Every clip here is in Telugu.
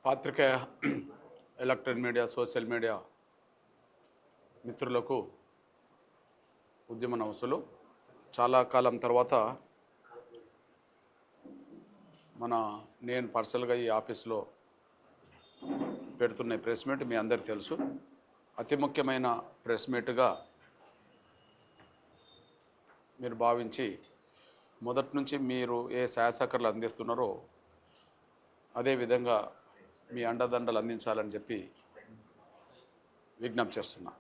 పాత్రికేయ ఎలక్ట్రానిక్ మీడియా సోషల్ మీడియా మిత్రులకు ఉద్యమ నవసులు. చాలా కాలం తర్వాత నేను పర్సనల్గా ఈ ఆఫీస్లో పెడుతున్న ప్రెస్ మీట్ మీ అందరికీ తెలుసు. అతి ముఖ్యమైన ప్రెస్ మీట్గా మీరు భావించి మొదటి నుంచి మీరు ఏ సహాయసహకారాలు అందిస్తున్నారో అదేవిధంగా మీ అండదండలు అందించాలని చెప్పి విజ్ఞప్తి చేస్తున్నా.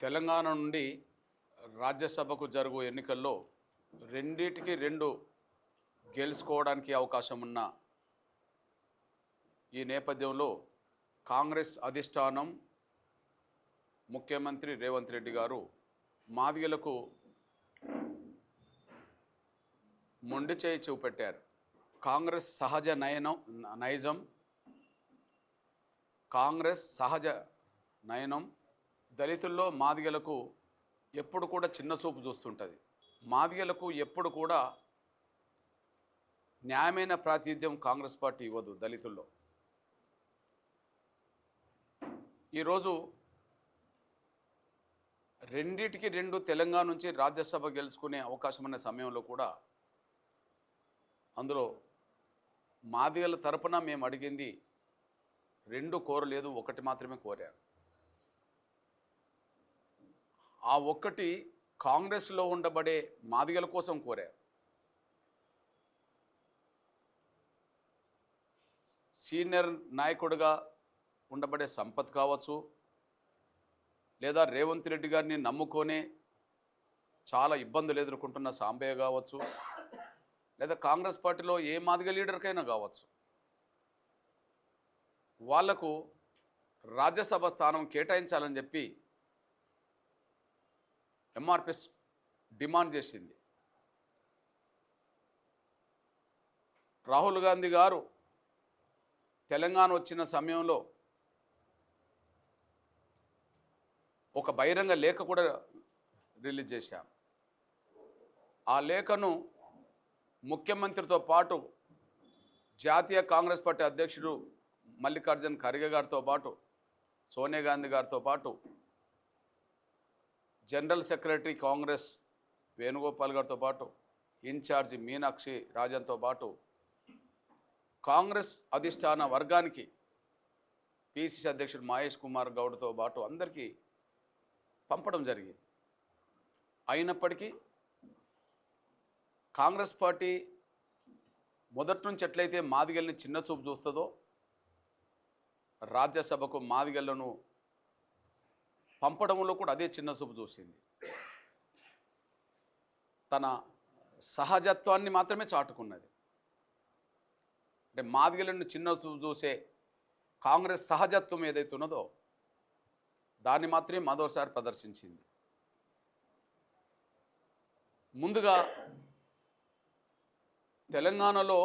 తెలంగాణ నుండి రాజ్యసభకు జరుగు ఎన్నికల్లో రెండిటికి రెండు గెలుచుకోవడానికి అవకాశం ఉన్న ఈ నేపథ్యంలో కాంగ్రెస్ అధిష్టానం ముఖ్యమంత్రి రేవంత్ రెడ్డి గారు మాదిగలకు మొండి చేయి చూపెట్టారు. కాంగ్రెస్ సహజ నైజం దళితుల్లో మాదిగలకు ఎప్పుడు కూడా చిన్న చూపు చూస్తుంటుంది. మాదిగలకు ఎప్పుడు కూడా న్యాయమైన ప్రాతినిధ్యం కాంగ్రెస్ పార్టీ ఇవ్వదు దళితుల్లో. ఈరోజు రెండిటికి రెండు తెలంగాణ నుంచి రాజ్యసభ గెలుచుకునే అవకాశం ఉన్న సమయంలో కూడా అందులో మాదిగల తరపున మేము అడిగింది రెండు కోరలేదు, ఒకటి మాత్రమే కోరారు. ఆ ఒక్కటి కాంగ్రెస్లో ఉండబడే మాదిగల కోసం కోరారు. సీనియర్ నాయకుడిగా ఉండబడే సంపత్ కావచ్చు, లేదా రేవంత్ రెడ్డి గారిని నమ్ముకొనే చాలా ఇబ్బందులు ఎదుర్కొంటున్న సాంబయ్య కావచ్చు, లేదా కాంగ్రెస్ పార్టీలో ఏ మాదిగ లీడర్కైనా కావచ్చు, వాళ్లకు రాజ్యసభ స్థానం కేటాయించాలని చెప్పి ఎంఆర్పిఎస్ డిమాండ్ చేసింది. రాహుల్ గాంధీ గారు తెలంగాణ వచ్చిన సమయంలో ఒక బహిరంగ లేఖ కూడా రిలీజ్ చేశారు. ఆ లేఖను ముఖ్యమంత్రితో పాటు జాతీయ కాంగ్రెస్ పార్టీ అధ్యక్షుడు మల్లికార్జున్ ఖర్గే గారితో పాటు, సోనియా గాంధీ గారితో పాటు, జనరల్ సెక్రటరీ కాంగ్రెస్ వేణుగోపాల్ గారితో పాటు, ఇన్ఛార్జి మీనాక్షి రాజన్తో పాటు కాంగ్రెస్ అధిష్టాన వర్గానికి పిసిసి అధ్యక్షుడు మహేష్ కుమార్ గౌడ్తో పాటు అందరికీ పంపడం జరిగింది. అయినప్పటికీ కాంగ్రెస్ పార్టీ మొదటి నుంచి ఎట్లయితే మాదిగల్ని చిన్న చూపు చూస్తుందో రాజ్యసభకు మాదిగలను పంపడంలో కూడా అదే చిన్న చూపు చూసింది. తన సహజత్వాన్ని మాత్రమే చాటుకున్నది. అంటే మాదిగలను చిన్న చూపు చూసే కాంగ్రెస్ సహజత్వం ఏదైతే ఉన్నదో దాన్ని మాత్రమే మరోసారి ప్రదర్శించింది. ముందుగా తెలంగాణలో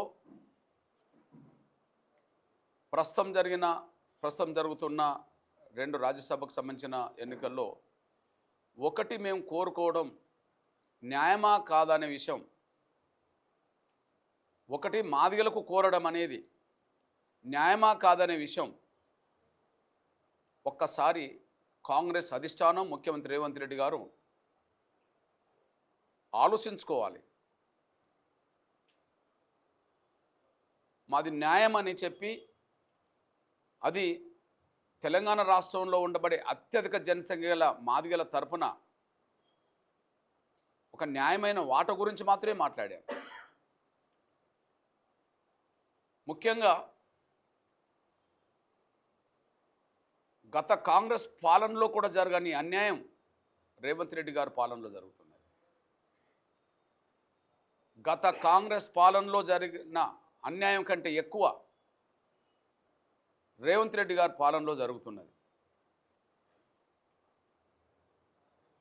ప్రస్తుతం జరుగుతున్న రెండు రాజ్యసభకు సంబంధించిన ఎన్నికల్లో ఒకటి మేము కోరుకోవడం న్యాయమా కాదనే విషయం, ఒకటి మాదిగలకు కోరడం అనేది న్యాయమా కాదనే విషయం ఒక్కసారి కాంగ్రెస్ అధిష్టానం ముఖ్యమంత్రి రేవంత్ రెడ్డి గారు ఆలోచించుకోవాలి. మాది న్యాయం అని చెప్పి అది తెలంగాణ రాష్ట్రంలో ఉండబడే అత్యధిక జనసంఖ్య గల మాదిగల తరపున ఒక న్యాయమైన వాట గురించి మాత్రమే మాట్లాడారు. ముఖ్యంగా గత కాంగ్రెస్ పాలనలో కూడా జరగని అన్యాయం రేవంత్ రెడ్డి గారి పాలనలో జరుగుతున్నది. గత కాంగ్రెస్ పాలనలో జరిగిన అన్యాయం కంటే ఎక్కువ రేవంత్ రెడ్డి గారి పాలనలో జరుగుతున్నది.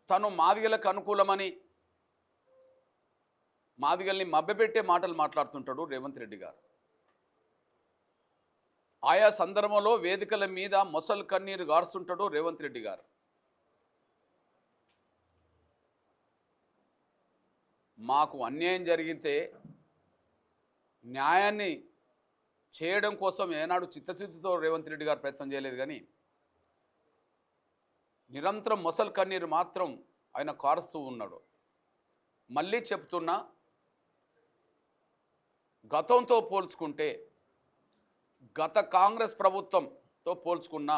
తను మాదిగలకు అనుకూలమని మాదిగల్ని మభ్యపెట్టే మాటలు మాట్లాడుతుంటాడు రేవంత్ రెడ్డి గారు. ఆయా సందర్భంలో వేదికల మీద మొసలు కన్నీరు గారుస్తుంటాడు రేవంత్ రెడ్డి గారు. మాకు అన్యాయం జరిగితే న్యాయాన్ని చేయడం కోసం ఏనాడు చిత్తశుద్ధితో రేవంత్ రెడ్డి గారు ప్రయత్నం చేయలేదు. కానీ నిరంతరం మొసలు కన్నీరు మాత్రం ఆయన కారుస్తూ ఉన్నాడు. మళ్ళీ చెప్తున్నా, గతంతో పోల్చుకుంటే, గత కాంగ్రెస్ ప్రభుత్వంతో పోల్చుకున్న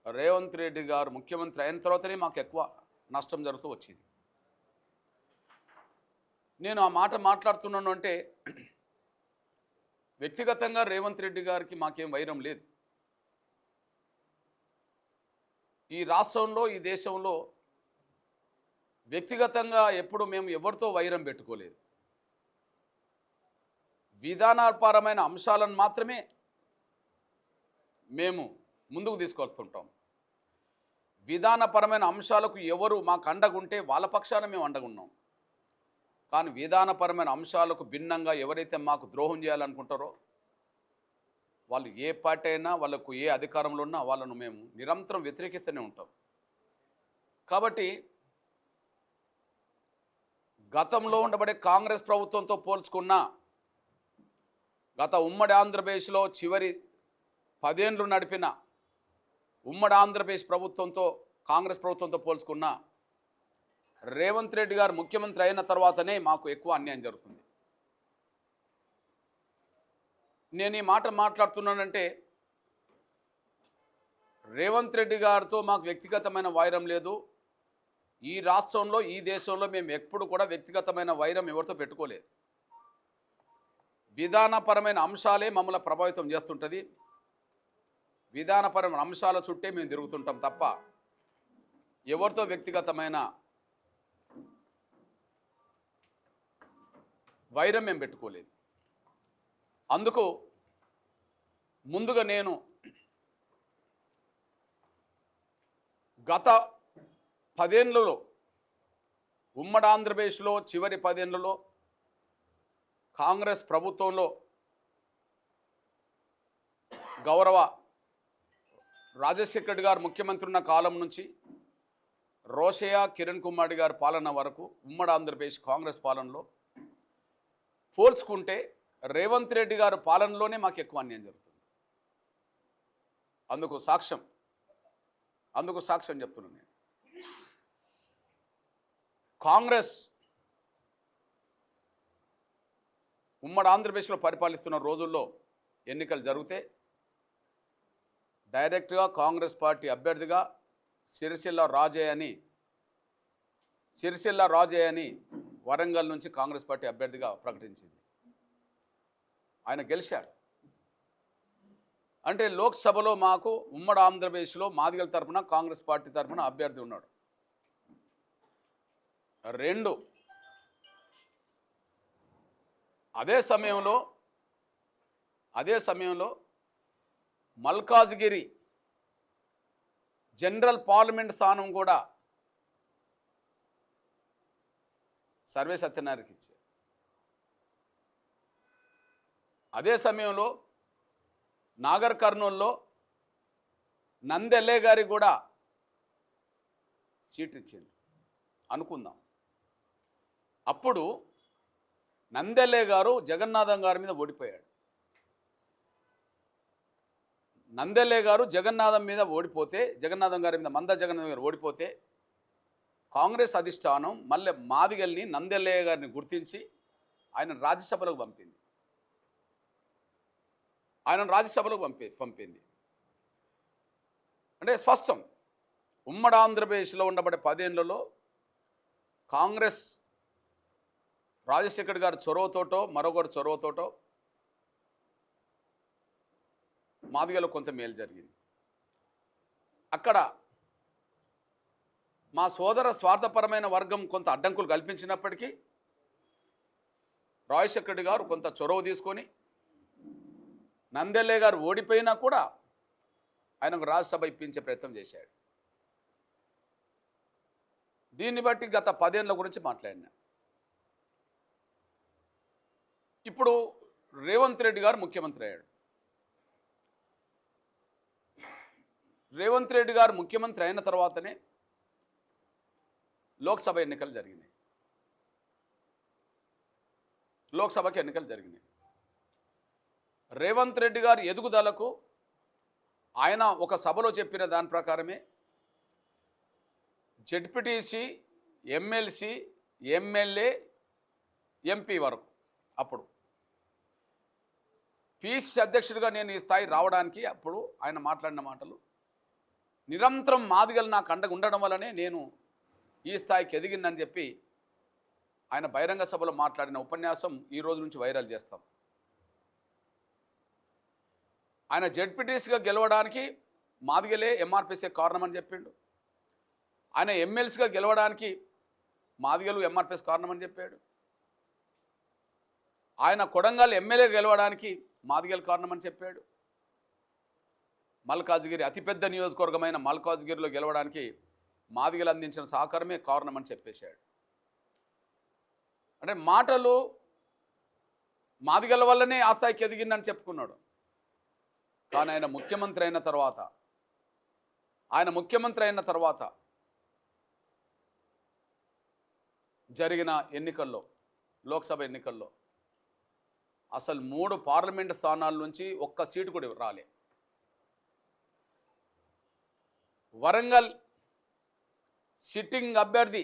రేవంత్ రెడ్డి గారు ముఖ్యమంత్రి అయిన తర్వాతనే మాకు ఎక్కువ నష్టం జరుగుతూ వచ్చింది. నేను ఆ మాట మాట్లాడుతున్నాను అంటే వ్యక్తిగతంగా రేవంత్ రెడ్డి గారికి మాకేం వైరం లేదు. ఈ రాష్ట్రంలో, ఈ దేశంలో వ్యక్తిగతంగా ఎప్పుడు మేము ఎవరితో వైరం పెట్టుకోలేదు. విధానపరమైన అంశాలను మాత్రమే మేము ముందుకు తీసుకొస్తుంటాం. విధానపరమైన అంశాలకు ఎవరు మాకు అండగుంటే వాళ్ళ పక్షాన మేము అండగున్నాం. కానీ విధానపరమైన అంశాలకు భిన్నంగా ఎవరైతే మాకు ద్రోహం చేయాలనుకుంటారో వాళ్ళు ఏ పార్టీ అయినా, వాళ్ళకు ఏ అధికారంలో ఉన్నా వాళ్ళను మేము నిరంతరం వ్యతిరేకిస్తూనే ఉంటాం. కాబట్టి గతంలో ఉండబడే కాంగ్రెస్ ప్రభుత్వంతో పోల్చుకున్న, గత ఉమ్మడి ఆంధ్రప్రదేశ్లో చివరి 10 ఏళ్ళు నడిపిన ఉమ్మడి ఆంధ్రప్రదేశ్ ప్రభుత్వంతో, కాంగ్రెస్ ప్రభుత్వంతో పోల్చుకున్న రేవంత్ రెడ్డి గారు ముఖ్యమంత్రి అయిన తర్వాతనే మాకు ఎక్కువ అన్యాయం జరుగుతుంది. నేను ఈ మాట మాట్లాడుతున్నానంటే రేవంత్ రెడ్డి గారితో మాకు వ్యక్తిగతమైన వైరం లేదు. ఈ రాష్ట్రంలో, ఈ దేశంలో మేము ఎప్పుడు కూడా వ్యక్తిగతమైన వైరం ఎవరితో పెట్టుకోలేదు. విధానపరమైన అంశాలే మమ్మల్ని ప్రభావితం చేస్తుంటుంది. విధానపరమైన అంశాల చుట్టే మేము తిరుగుతుంటాం తప్ప ఎవరితో వ్యక్తిగతమైన వైరం మేము పెట్టుకోలేదు. అందుకు ముందుగా నేను గత 10 ఏళ్లలో, ఉమ్మడి ఆంధ్రప్రదేశ్లో చివరి 10 ఏళ్లలో కాంగ్రెస్ ప్రభుత్వంలో గౌరవ రాజశేఖర్ రెడ్డి గారు ముఖ్యమంత్రి ఉన్న కాలం నుంచి రోషయ్య, కిరణ్ కుమార్ రెడ్డి గారి పాలన వరకు ఉమ్మడి ఆంధ్రప్రదేశ్ కాంగ్రెస్ పాలనలో పోల్చుకుంటే రేవంత్ రెడ్డి గారి పాలనలోనే మాకు ఎక్కువ అన్యాయం జరుగుతుంది. అందుకు సాక్ష్యం చెప్తున్నాను నేను. కాంగ్రెస్ ఉమ్మడి ఆంధ్రప్రదేశ్లో పరిపాలిస్తున్న రోజుల్లో ఎన్నికలు జరిగితే డైరెక్ట్గా కాంగ్రెస్ పార్టీ అభ్యర్థిగా సిరిసిల్ల రాజయ్య అని వరంగల్ నుంచి కాంగ్రెస్ పార్టీ అభ్యర్థిగా ప్రకటించింది. ఆయన గెలిచాడు. అంటే లోక్సభలో మాకు ఉమ్మడి ఆంధ్రప్రదేశ్లో మాదిగల తరఫున, కాంగ్రెస్ పార్టీ తరఫున అభ్యర్థి ఉన్నాడు. 2, అదే సమయంలో మల్కాజ్గిరి జనరల్ పార్లమెంట్ స్థానం కూడా సర్వే సత్యనారాయణకి ఇచ్చారు. అదే సమయంలో నాగర్ కర్నూల్లో నందెల్లే గారికి కూడా సీట్ ఇచ్చింది అనుకుందాం. అప్పుడు నందెల్లే గారు జగన్నాథం గారి మీద ఓడిపోయాడు. నందెల్లే గారు జగన్నాథం గారి మీద మంద జగన్నాథం గారు ఓడిపోతే కాంగ్రెస్ అధిష్టానం మళ్ళీ మాదిగల్ని, నందెల్లయ్య గారిని గుర్తించి ఆయన రాజ్యసభలోకి పంపింది. అంటే స్పష్టం, ఉమ్మడి ఆంధ్రప్రదేశ్లో ఉండబడే 10 ఏళ్లలో కాంగ్రెస్ రాజశేఖర్ గారి చొరవతోటో, మరొకరి చొరవతోటో మాదిగలో కొంత మేలు జరిగింది. అక్కడ మా సోదర స్వార్థపరమైన వర్గం కొంత అడ్డంకులు కల్పించినప్పటికీ రాజశేఖర్ రెడ్డి గారు కొంత చొరవ తీసుకొని నందెల్లే గారు ఓడిపోయినా కూడా ఆయనకు రాజ్యసభ ఇప్పించే ప్రయత్నం చేశాడు. దీన్ని బట్టి గత 10 ఏళ్ల గురించి మాట్లాడినా. ఇప్పుడు రేవంత్ రెడ్డి గారు ముఖ్యమంత్రి అయ్యాడు. రేవంత్ రెడ్డి గారు ముఖ్యమంత్రి అయిన తర్వాతనే లోక్సభకి ఎన్నికలు జరిగినాయి. రేవంత్ రెడ్డి గారి ఎదుగుదలకు ఆయన ఒక సభలో చెప్పిన దాని ప్రకారమే జెడ్పీటీసీ, ఎమ్మెల్సీ, ఎమ్మెల్యే, ఎంపీ వరకు అప్పుడు పిసిసి అధ్యక్షుడిగా నేను ఈ స్థాయి రావడానికి అప్పుడు ఆయన మాట్లాడిన మాటలు, నిరంతరం మాదిగలు నాకు అండగా ఉండడం వల్లనే నేను ఈ స్థాయికి ఎదిగిందని చెప్పి ఆయన బహిరంగ సభలో మాట్లాడిన ఉపన్యాసం ఈ రోజు నుంచి వైరల్ చేస్తాం. ఆయన జెడ్పీటీసీగా గెలవడానికి మాదిగలే ఎంఆర్పిసే కారణమని చెప్పిండు. ఆయన ఎమ్మెల్సీగా గెలవడానికి మాదిగలు ఎంఆర్పిఎస్ కారణమని చెప్పాడు. ఆయన కొడంగల్ ఎమ్మెల్యే గెలవడానికి మాదిగలు కారణమని చెప్పాడు. మల్కాజ్గిరి అతిపెద్ద నియోజకవర్గమైన మల్కాజ్గిరిలో గెలవడానికి మాదిగలు అందించిన సహకారమే కారణమని చెప్పేశాడు. అంటే మాటలు మాదిగల వల్లనే ఆ స్థాయికి ఎదిగిందని చెప్పుకున్నాడు. కానీ ఆయన ముఖ్యమంత్రి అయిన తర్వాత జరిగిన ఎన్నికల్లో, లోక్సభ ఎన్నికల్లో అసలు 3 పార్లమెంటు స్థానాల నుంచి ఒక్క సీటు కూడా రాలే. వరంగల్ సిట్టింగ్ అభ్యర్థి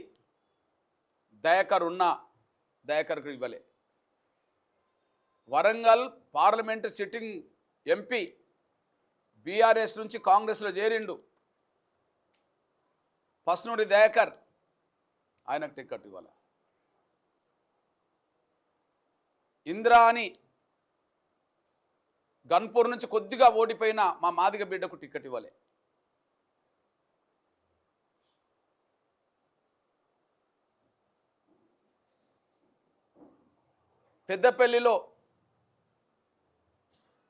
దయాకర్కు ఇవ్వలే. Warangal parliament sitting MP BRS నుంచి కాంగ్రెస్లో చేరిండు పస్నూరి దయాకర్, ఆయనకు టికెట్ ఇవ్వాలి. ఇంద్రాని గన్పూర్ నుంచి కొద్దిగా ఓడిపోయిన మా మాదిగ బిడ్డకు టికెట్ ఇవ్వలే. పెద్దపల్లిలో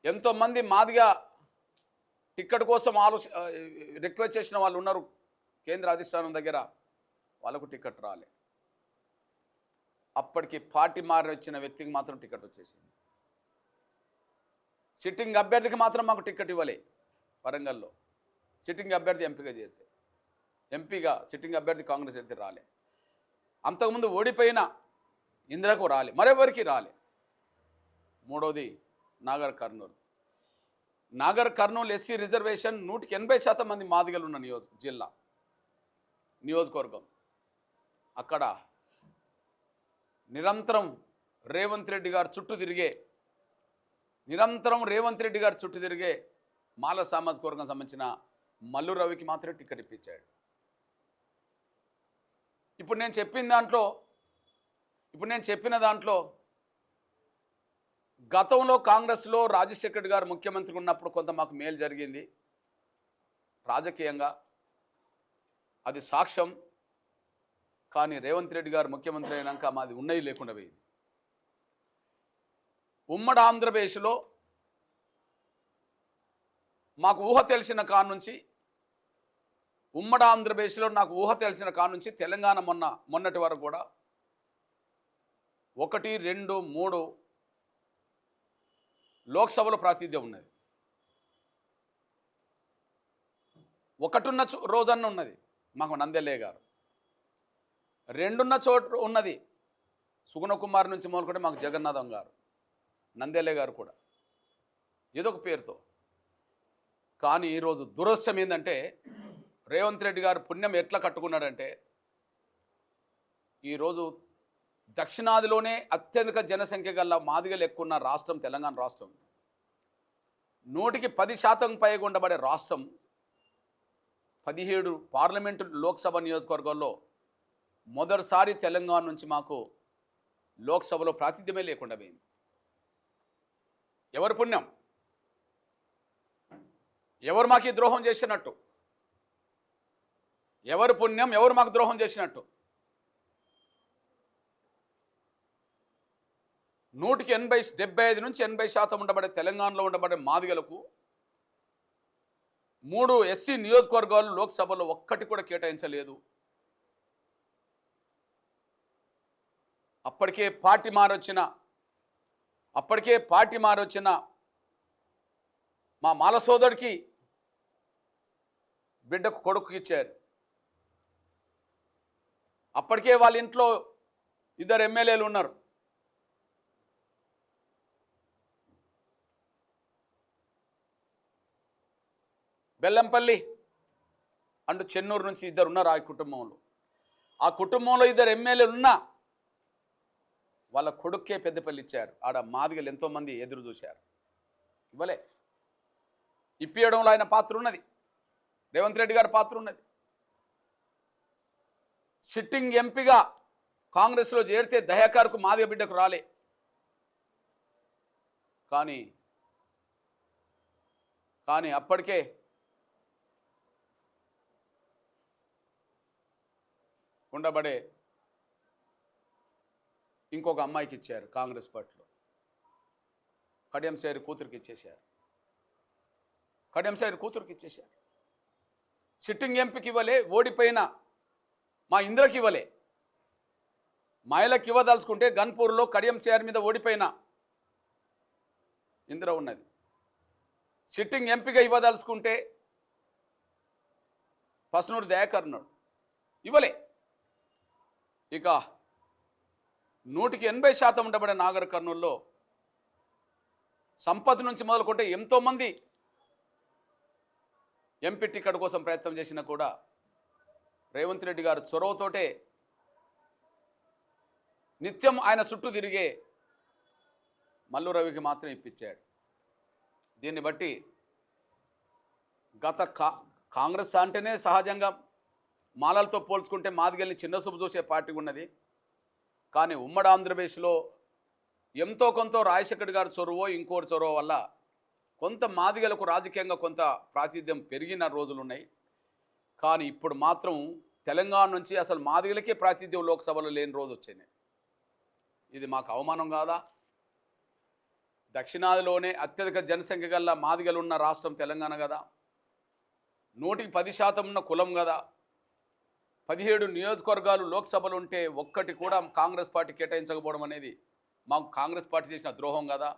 ఎంతోమంది మాదిగ టికెట్ కోసం రిక్వెస్ట్ చేసిన వాళ్ళు ఉన్నారు కేంద్ర అధిష్టానం దగ్గర, వాళ్ళకు టికెట్ రాలే. అప్పటికి పార్టీ మారి వచ్చిన వ్యక్తికి మాత్రం టికెట్ వచ్చేసింది. సిట్టింగ్ అభ్యర్థికి మాత్రం మాకు టికెట్ ఇవ్వలే. వరంగల్లో సిట్టింగ్ అభ్యర్థి ఎంపీగా సిట్టింగ్ అభ్యర్థి కాంగ్రెస్ చేరితే రాలే. అంతకుముందు ఓడిపోయిన ఇందిరకు రాలే, మరెవరికి రాలే. మూడోది నాగర్ కర్నూలు ఎస్సీ రిజర్వేషన్ 180% మంది మాదిగలు ఉన్న నియోజకవర్గం. అక్కడ నిరంతరం రేవంత్ రెడ్డి గారు చుట్టూ తిరిగే మాల సామాజిక వర్గం సంబంధించిన మల్లు రవికి మాత్రమే టికెట్ ఇప్పించాడు. ఇప్పుడు నేను చెప్పిన దాంట్లో గతంలో కాంగ్రెస్లో రాజశేఖర్ రెడ్డి గారు ముఖ్యమంత్రి ఉన్నప్పుడు కొంత మాకు మేలు జరిగింది రాజకీయంగా, అది సాక్ష్యం. కానీ రేవంత్ రెడ్డి గారు ముఖ్యమంత్రి అయినాక మాది ఉన్నది లేకుండా పోయింది. ఉమ్మడి ఆంధ్రప్రదేశ్లో మాకు ఊహ తెలిసిన కాడ నుంచి తెలంగాణ మొన్నటి వరకు కూడా 1, 2, 3 లోక్సభలో ప్రాతినిధ్యం ఉన్నది. ఒకటున్న రోజన్న ఉన్నది మాకు నందెల్లయ్య గారు, 2 చోటు ఉన్నది సుగుణ కుమార్ నుంచి మొదలుకుంటే మాకు జగన్నాథం గారు, నందెల్లయ్య గారు కూడా ఏదో ఒక పేరుతో. కానీ ఈరోజు దురదృష్టం ఏంటంటే రేవంత్ రెడ్డి గారు పుణ్యం ఎట్లా కట్టుకున్నాడంటే, ఈరోజు దక్షిణాదిలోనే అత్యధిక జనసంఖ్య గల మాదిగలు ఎక్కువ ఉన్న రాష్ట్రం తెలంగాణ రాష్ట్రం. 100కి 10% పైగా ఉండబడే రాష్ట్రం 17 పార్లమెంటు లోక్సభ నియోజకవర్గాల్లో మొదటిసారి తెలంగాణ నుంచి మాకు లోక్సభలో ప్రాతినిధ్యమే లేకుండా పోయింది. ఎవరి పుణ్యం? ఎవరు మాకు ఈ ద్రోహం చేసినట్టు? ఎవరి పుణ్యం? ఎవరు మాకు ద్రోహం చేసినట్టు? 75 నుంచి 80% ఉండబడే తెలంగాణలో ఉండబడే మాదిగలకు 3 ఎస్సీ నియోజకవర్గాలు లోక్సభలో ఒక్కటి కూడా కేటాయించలేదు. అప్పటికే పార్టీ మారొచ్చిన మా మాల సోదరుడికి బిడ్డకు కొడుకు ఇచ్చారు. అప్పటికే వాళ్ళ ఇంట్లో 2 ఎమ్మెల్యేలు ఉన్నారు. బెల్లంపల్లి అంటూ చెన్నూరు నుంచి ఇద్దరు ఉన్నారు ఆ కుటుంబంలో. ఆ కుటుంబంలో ఇద్దరు ఎమ్మెల్యేలు ఉన్నా వాళ్ళ కొడుక్కే పెద్దపల్లి ఇచ్చారు. ఆడ మాదిగలు ఎంతోమంది ఎదురు చూశారు, ఇవ్వలే. ఇప్పియడంలో ఆయన పాత్ర ఉన్నది, రేవంత్ రెడ్డి గారి పాత్ర ఉన్నది. సిట్టింగ్ ఎంపీగా కాంగ్రెస్లో చేరితే దయాకర్కు మాదిగ బిడ్డకు రాలే. కానీ అప్పటికే ఉండబడే ఇంకొక అమ్మాయికి ఇచ్చారు కాంగ్రెస్ పార్టీలో. కడియం సైర్ కూతురికి ఇచ్చేశారు. సిట్టింగ్ ఎంపీకి ఇవ్వలే. ఓడిపోయిన మా ఇంద్రకి ఇవ్వలే. మహిళకి ఇవ్వదలుచుకుంటే గన్పూర్లో కడియం సైర్ మీద ఓడిపోయిన ఇంద్ర ఉన్నది. సిట్టింగ్ ఎంపీగా ఇవ్వదలుచుకుంటే పసునూరు దయాకర్ ఉన్నాడు, ఇవ్వలే. ఇక 180% ఉండబడే నాగర్ కర్నూల్లో సంపత్ నుంచి మొదలుకుంటే ఎంతోమంది ఎంపీ టికెట్ కోసం ప్రయత్నం చేసినా కూడా రేవంత్ రెడ్డి గారు చొరవతోటే నిత్యం ఆయన చుట్టూ తిరిగే మల్లు రవికి మాత్రం ఇప్పించాడు. దీన్ని బట్టి గత కాంగ్రెస్ అంటేనే సహజంగా మాలలతో పోల్చుకుంటే మాదిగల్ని చిన్న చూపు చూసే పార్టీ ఉన్నది. కానీ ఉమ్మడి ఆంధ్రప్రదేశ్లో ఎంతో కొంత రాజశేఖర్ గారి చొరవ ఇంకోటి చొరవ వల్ల కొంత మాదిగలకు రాజకీయంగా కొంత ప్రాతినిధ్యం పెరిగిన రోజులు ఉన్నాయి. కానీ ఇప్పుడు మాత్రం తెలంగాణ నుంచి అసలు మాదిగలకే ప్రాతినిధ్యం లోక్సభలో లేని రోజు వచ్చింది. ఇది మాకు అవమానం కాదా? దక్షిణాదిలోనే అత్యధిక జనసంఖ్య గల మాదిగలు ఉన్న రాష్ట్రం తెలంగాణ కదా, 110% ఉన్న కులం కదా. 17 నియోజకవర్గాలు లోక్సభలు ఉంటే ఒక్కటి కూడా కాంగ్రెస్ పార్టీ కేటాయించకపోవడం అనేది మాకు కాంగ్రెస్ పార్టీ చేసిన ద్రోహం కదా.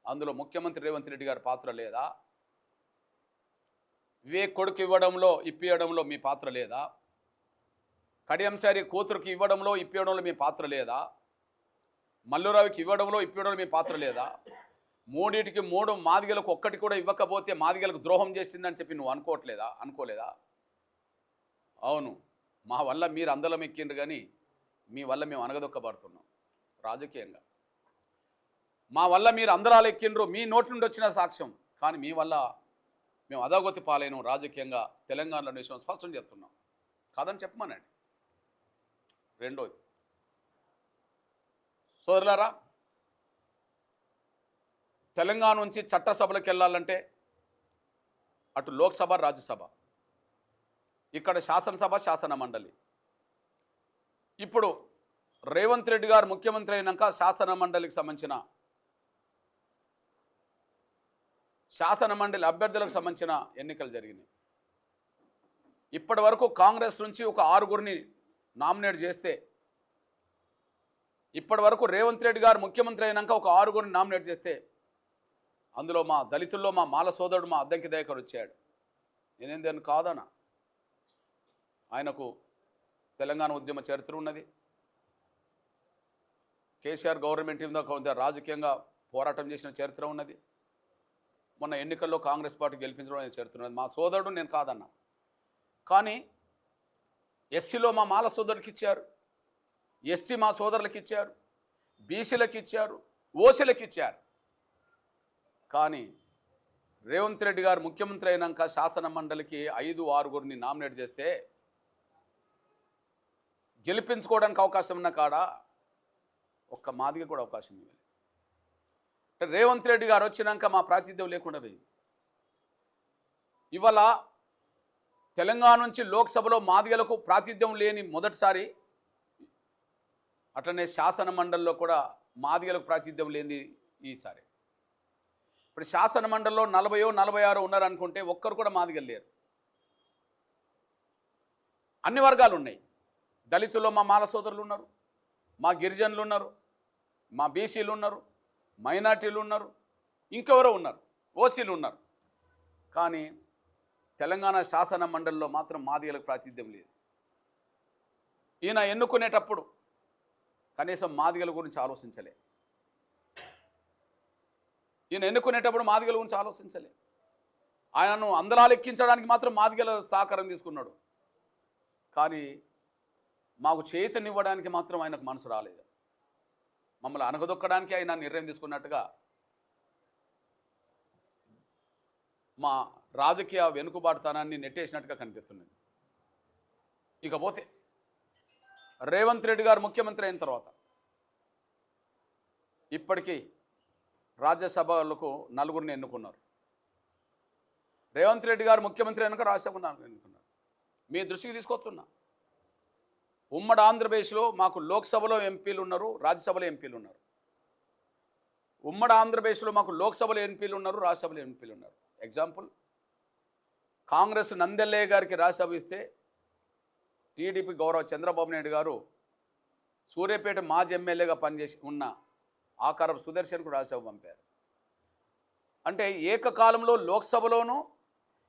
అందులో ముఖ్యమంత్రి రేవంత్ రెడ్డి గారి పాత్ర లేదా? వివేక్ కొడుకు ఇప్పియడంలో మీ పాత్ర లేదా? కడియం సారి కూతురుకి ఇప్పియడంలో మీ పాత్ర లేదా? మల్లురావుకి ఇప్పియడంలో మీ పాత్ర లేదా? 3 మాదిగలకు ఒక్కటి కూడా ఇవ్వకపోతే మాదిగలకు ద్రోహం చేసిందని చెప్పి నువ్వు అనుకోలేదా? అవును, మా వల్ల మీరు అందలం ఎక్కిండ్రు, కానీ మీ వల్ల మేము అనగదొక్కబడుతున్నాం రాజకీయంగా. మా వల్ల మీరు అందరాలు ఎక్కిండ్రు, మీ నోటి నుండి వచ్చిన సాక్ష్యం. కానీ మీ వల్ల మేము అధోగతి పాలైన రాజకీయంగా తెలంగాణలో విషయం స్పష్టం చేస్తున్నాం, కాదని చెప్పమనండి. రెండోది, సోదరులారా, తెలంగాణ నుంచి చట్టసభలకు వెళ్ళాలంటే అటు లోక్సభ, రాజ్యసభ, ఇక్కడ శాసనసభ, శాసన మండలి. ఇప్పుడు రేవంత్ రెడ్డి గారు ముఖ్యమంత్రి అయినాక శాసన మండలికి సంబంధించిన శాసన మండలి అభ్యర్థులకు సంబంధించిన ఎన్నికలు జరిగినాయి. ఇప్పటి వరకు కాంగ్రెస్ నుంచి ఒక 6గురిని నామినేట్ చేస్తే, ఇప్పటి వరకు రేవంత్ రెడ్డి గారు ముఖ్యమంత్రి అయినాక ఒక 6గురిని నామినేట్ చేస్తే, అందులో మా దళితుల్లో మా మాల సోదరుడు మా అద్దంకి దయాకర్ వచ్చాడు. నేనేందని కాదనా, ఆయనకు తెలంగాణ ఉద్యమ చరిత్ర ఉన్నది. కేసీఆర్ గవర్నమెంట్ మీద కొంత రాజకీయంగా పోరాటం చేసిన చరిత్ర ఉన్నది. మొన్న ఎన్నికల్లో కాంగ్రెస్ పార్టీ గెలిపించడం అనే చరిత్ర ఉన్నది. మా సోదరుడు నేను కాదన్నా. కానీ ఎస్సీలో మా మాల సోదరుడికి ఇచ్చారు, ఎస్టీ మా సోదరులకు ఇచ్చారు, బీసీలకు ఇచ్చారు, ఓసీలకు ఇచ్చారు. కానీ రేవంత్ రెడ్డి గారు ముఖ్యమంత్రి అయినాక శాసన మండలికి 5-6గురిని నామినేట్ చేస్తే గెలిపించుకోవడానికి అవకాశం ఉన్న కాడ ఒక్క మాదిగ కూడా అవకాశం ఇవ్వాలి. రేవంత్ రెడ్డి గారు వచ్చినాక మా ప్రాతినిధ్యం లేకుండా పోయింది. ఇవాళ తెలంగాణ నుంచి లోక్సభలో మాదిగలకు ప్రాతినిధ్యం లేని మొదటిసారి, అట్లనే శాసన మండలిలో కూడా మాదిగలకు ప్రాతినిధ్యం లేని ఈసారి. ఇప్పుడు శాసన మండలిలో 40-46 ఉన్నారనుకుంటే ఒక్కరు కూడా మాదిగలు లేరు. అన్ని వర్గాలు ఉన్నాయి. దళితుల్లో మా మాల సోదరులు ఉన్నారు, మా గిరిజనులు ఉన్నారు, మా బీసీలు ఉన్నారు, మైనార్టీలు ఉన్నారు, ఇంకెవరో ఉన్నారు, ఓసీలు ఉన్నారు. కానీ తెలంగాణ శాసన మండలిలో మాత్రం మాదిగలకు ప్రాతినిధ్యం లేదు. ఈయన ఎన్నుకునేటప్పుడు కనీసం మాదిగల గురించి ఆలోచించలే. ఈయన ఎన్నుకునేటప్పుడు మాదిగల గురించి ఆలోచించలే. ఆయనను అందలాలెక్కించడానికి మాత్రం మాదిగల సహకారం తీసుకున్నాడు. కానీ మాకు చేతనివ్వడానికి మాత్రం ఆయనకు మనసు రాలేదు. మమ్మల్ని అనగదొక్కడానికి ఆయన నిర్ణయం తీసుకున్నట్టుగా మా రాజకీయ వెనుకబాటుతనాన్ని నెట్టేసినట్టుగా కనిపిస్తున్నది. ఇకపోతే రేవంత్ రెడ్డి గారు ముఖ్యమంత్రి అయిన తర్వాత ఇప్పటికీ రాజ్యసభలకు 4 ఎన్నుకున్నారు. రేవంత్ రెడ్డి గారు ముఖ్యమంత్రి అయినాక రాజ్యసభ ఎన్నుకున్నారు. మీ దృష్టికి తీసుకొస్తున్నా, ఉమ్మడి ఆంధ్రప్రదేశ్లో మాకు లోక్సభలో ఎంపీలు ఉన్నారు, రాజ్యసభలో ఎంపీలు ఉన్నారు. ఉమ్మడి ఆంధ్రప్రదేశ్లో మాకు లోక్సభలో ఎంపీలు ఉన్నారు, రాజ్యసభలో ఎంపీలు ఉన్నారు. ఎగ్జాంపుల్, కాంగ్రెస్ నందెల్లయ్య గారికి రాజ్యసభ ఇస్తే టీడీపీ గౌరవ చంద్రబాబు నాయుడు గారు సూర్యాపేట మాజీ ఎమ్మెల్యేగా పనిచేసి ఉన్న ఆకారపు సుదర్శన్కు రాజ్యసభ పంపారు. అంటే ఏకకాలంలో లోక్సభలోనూ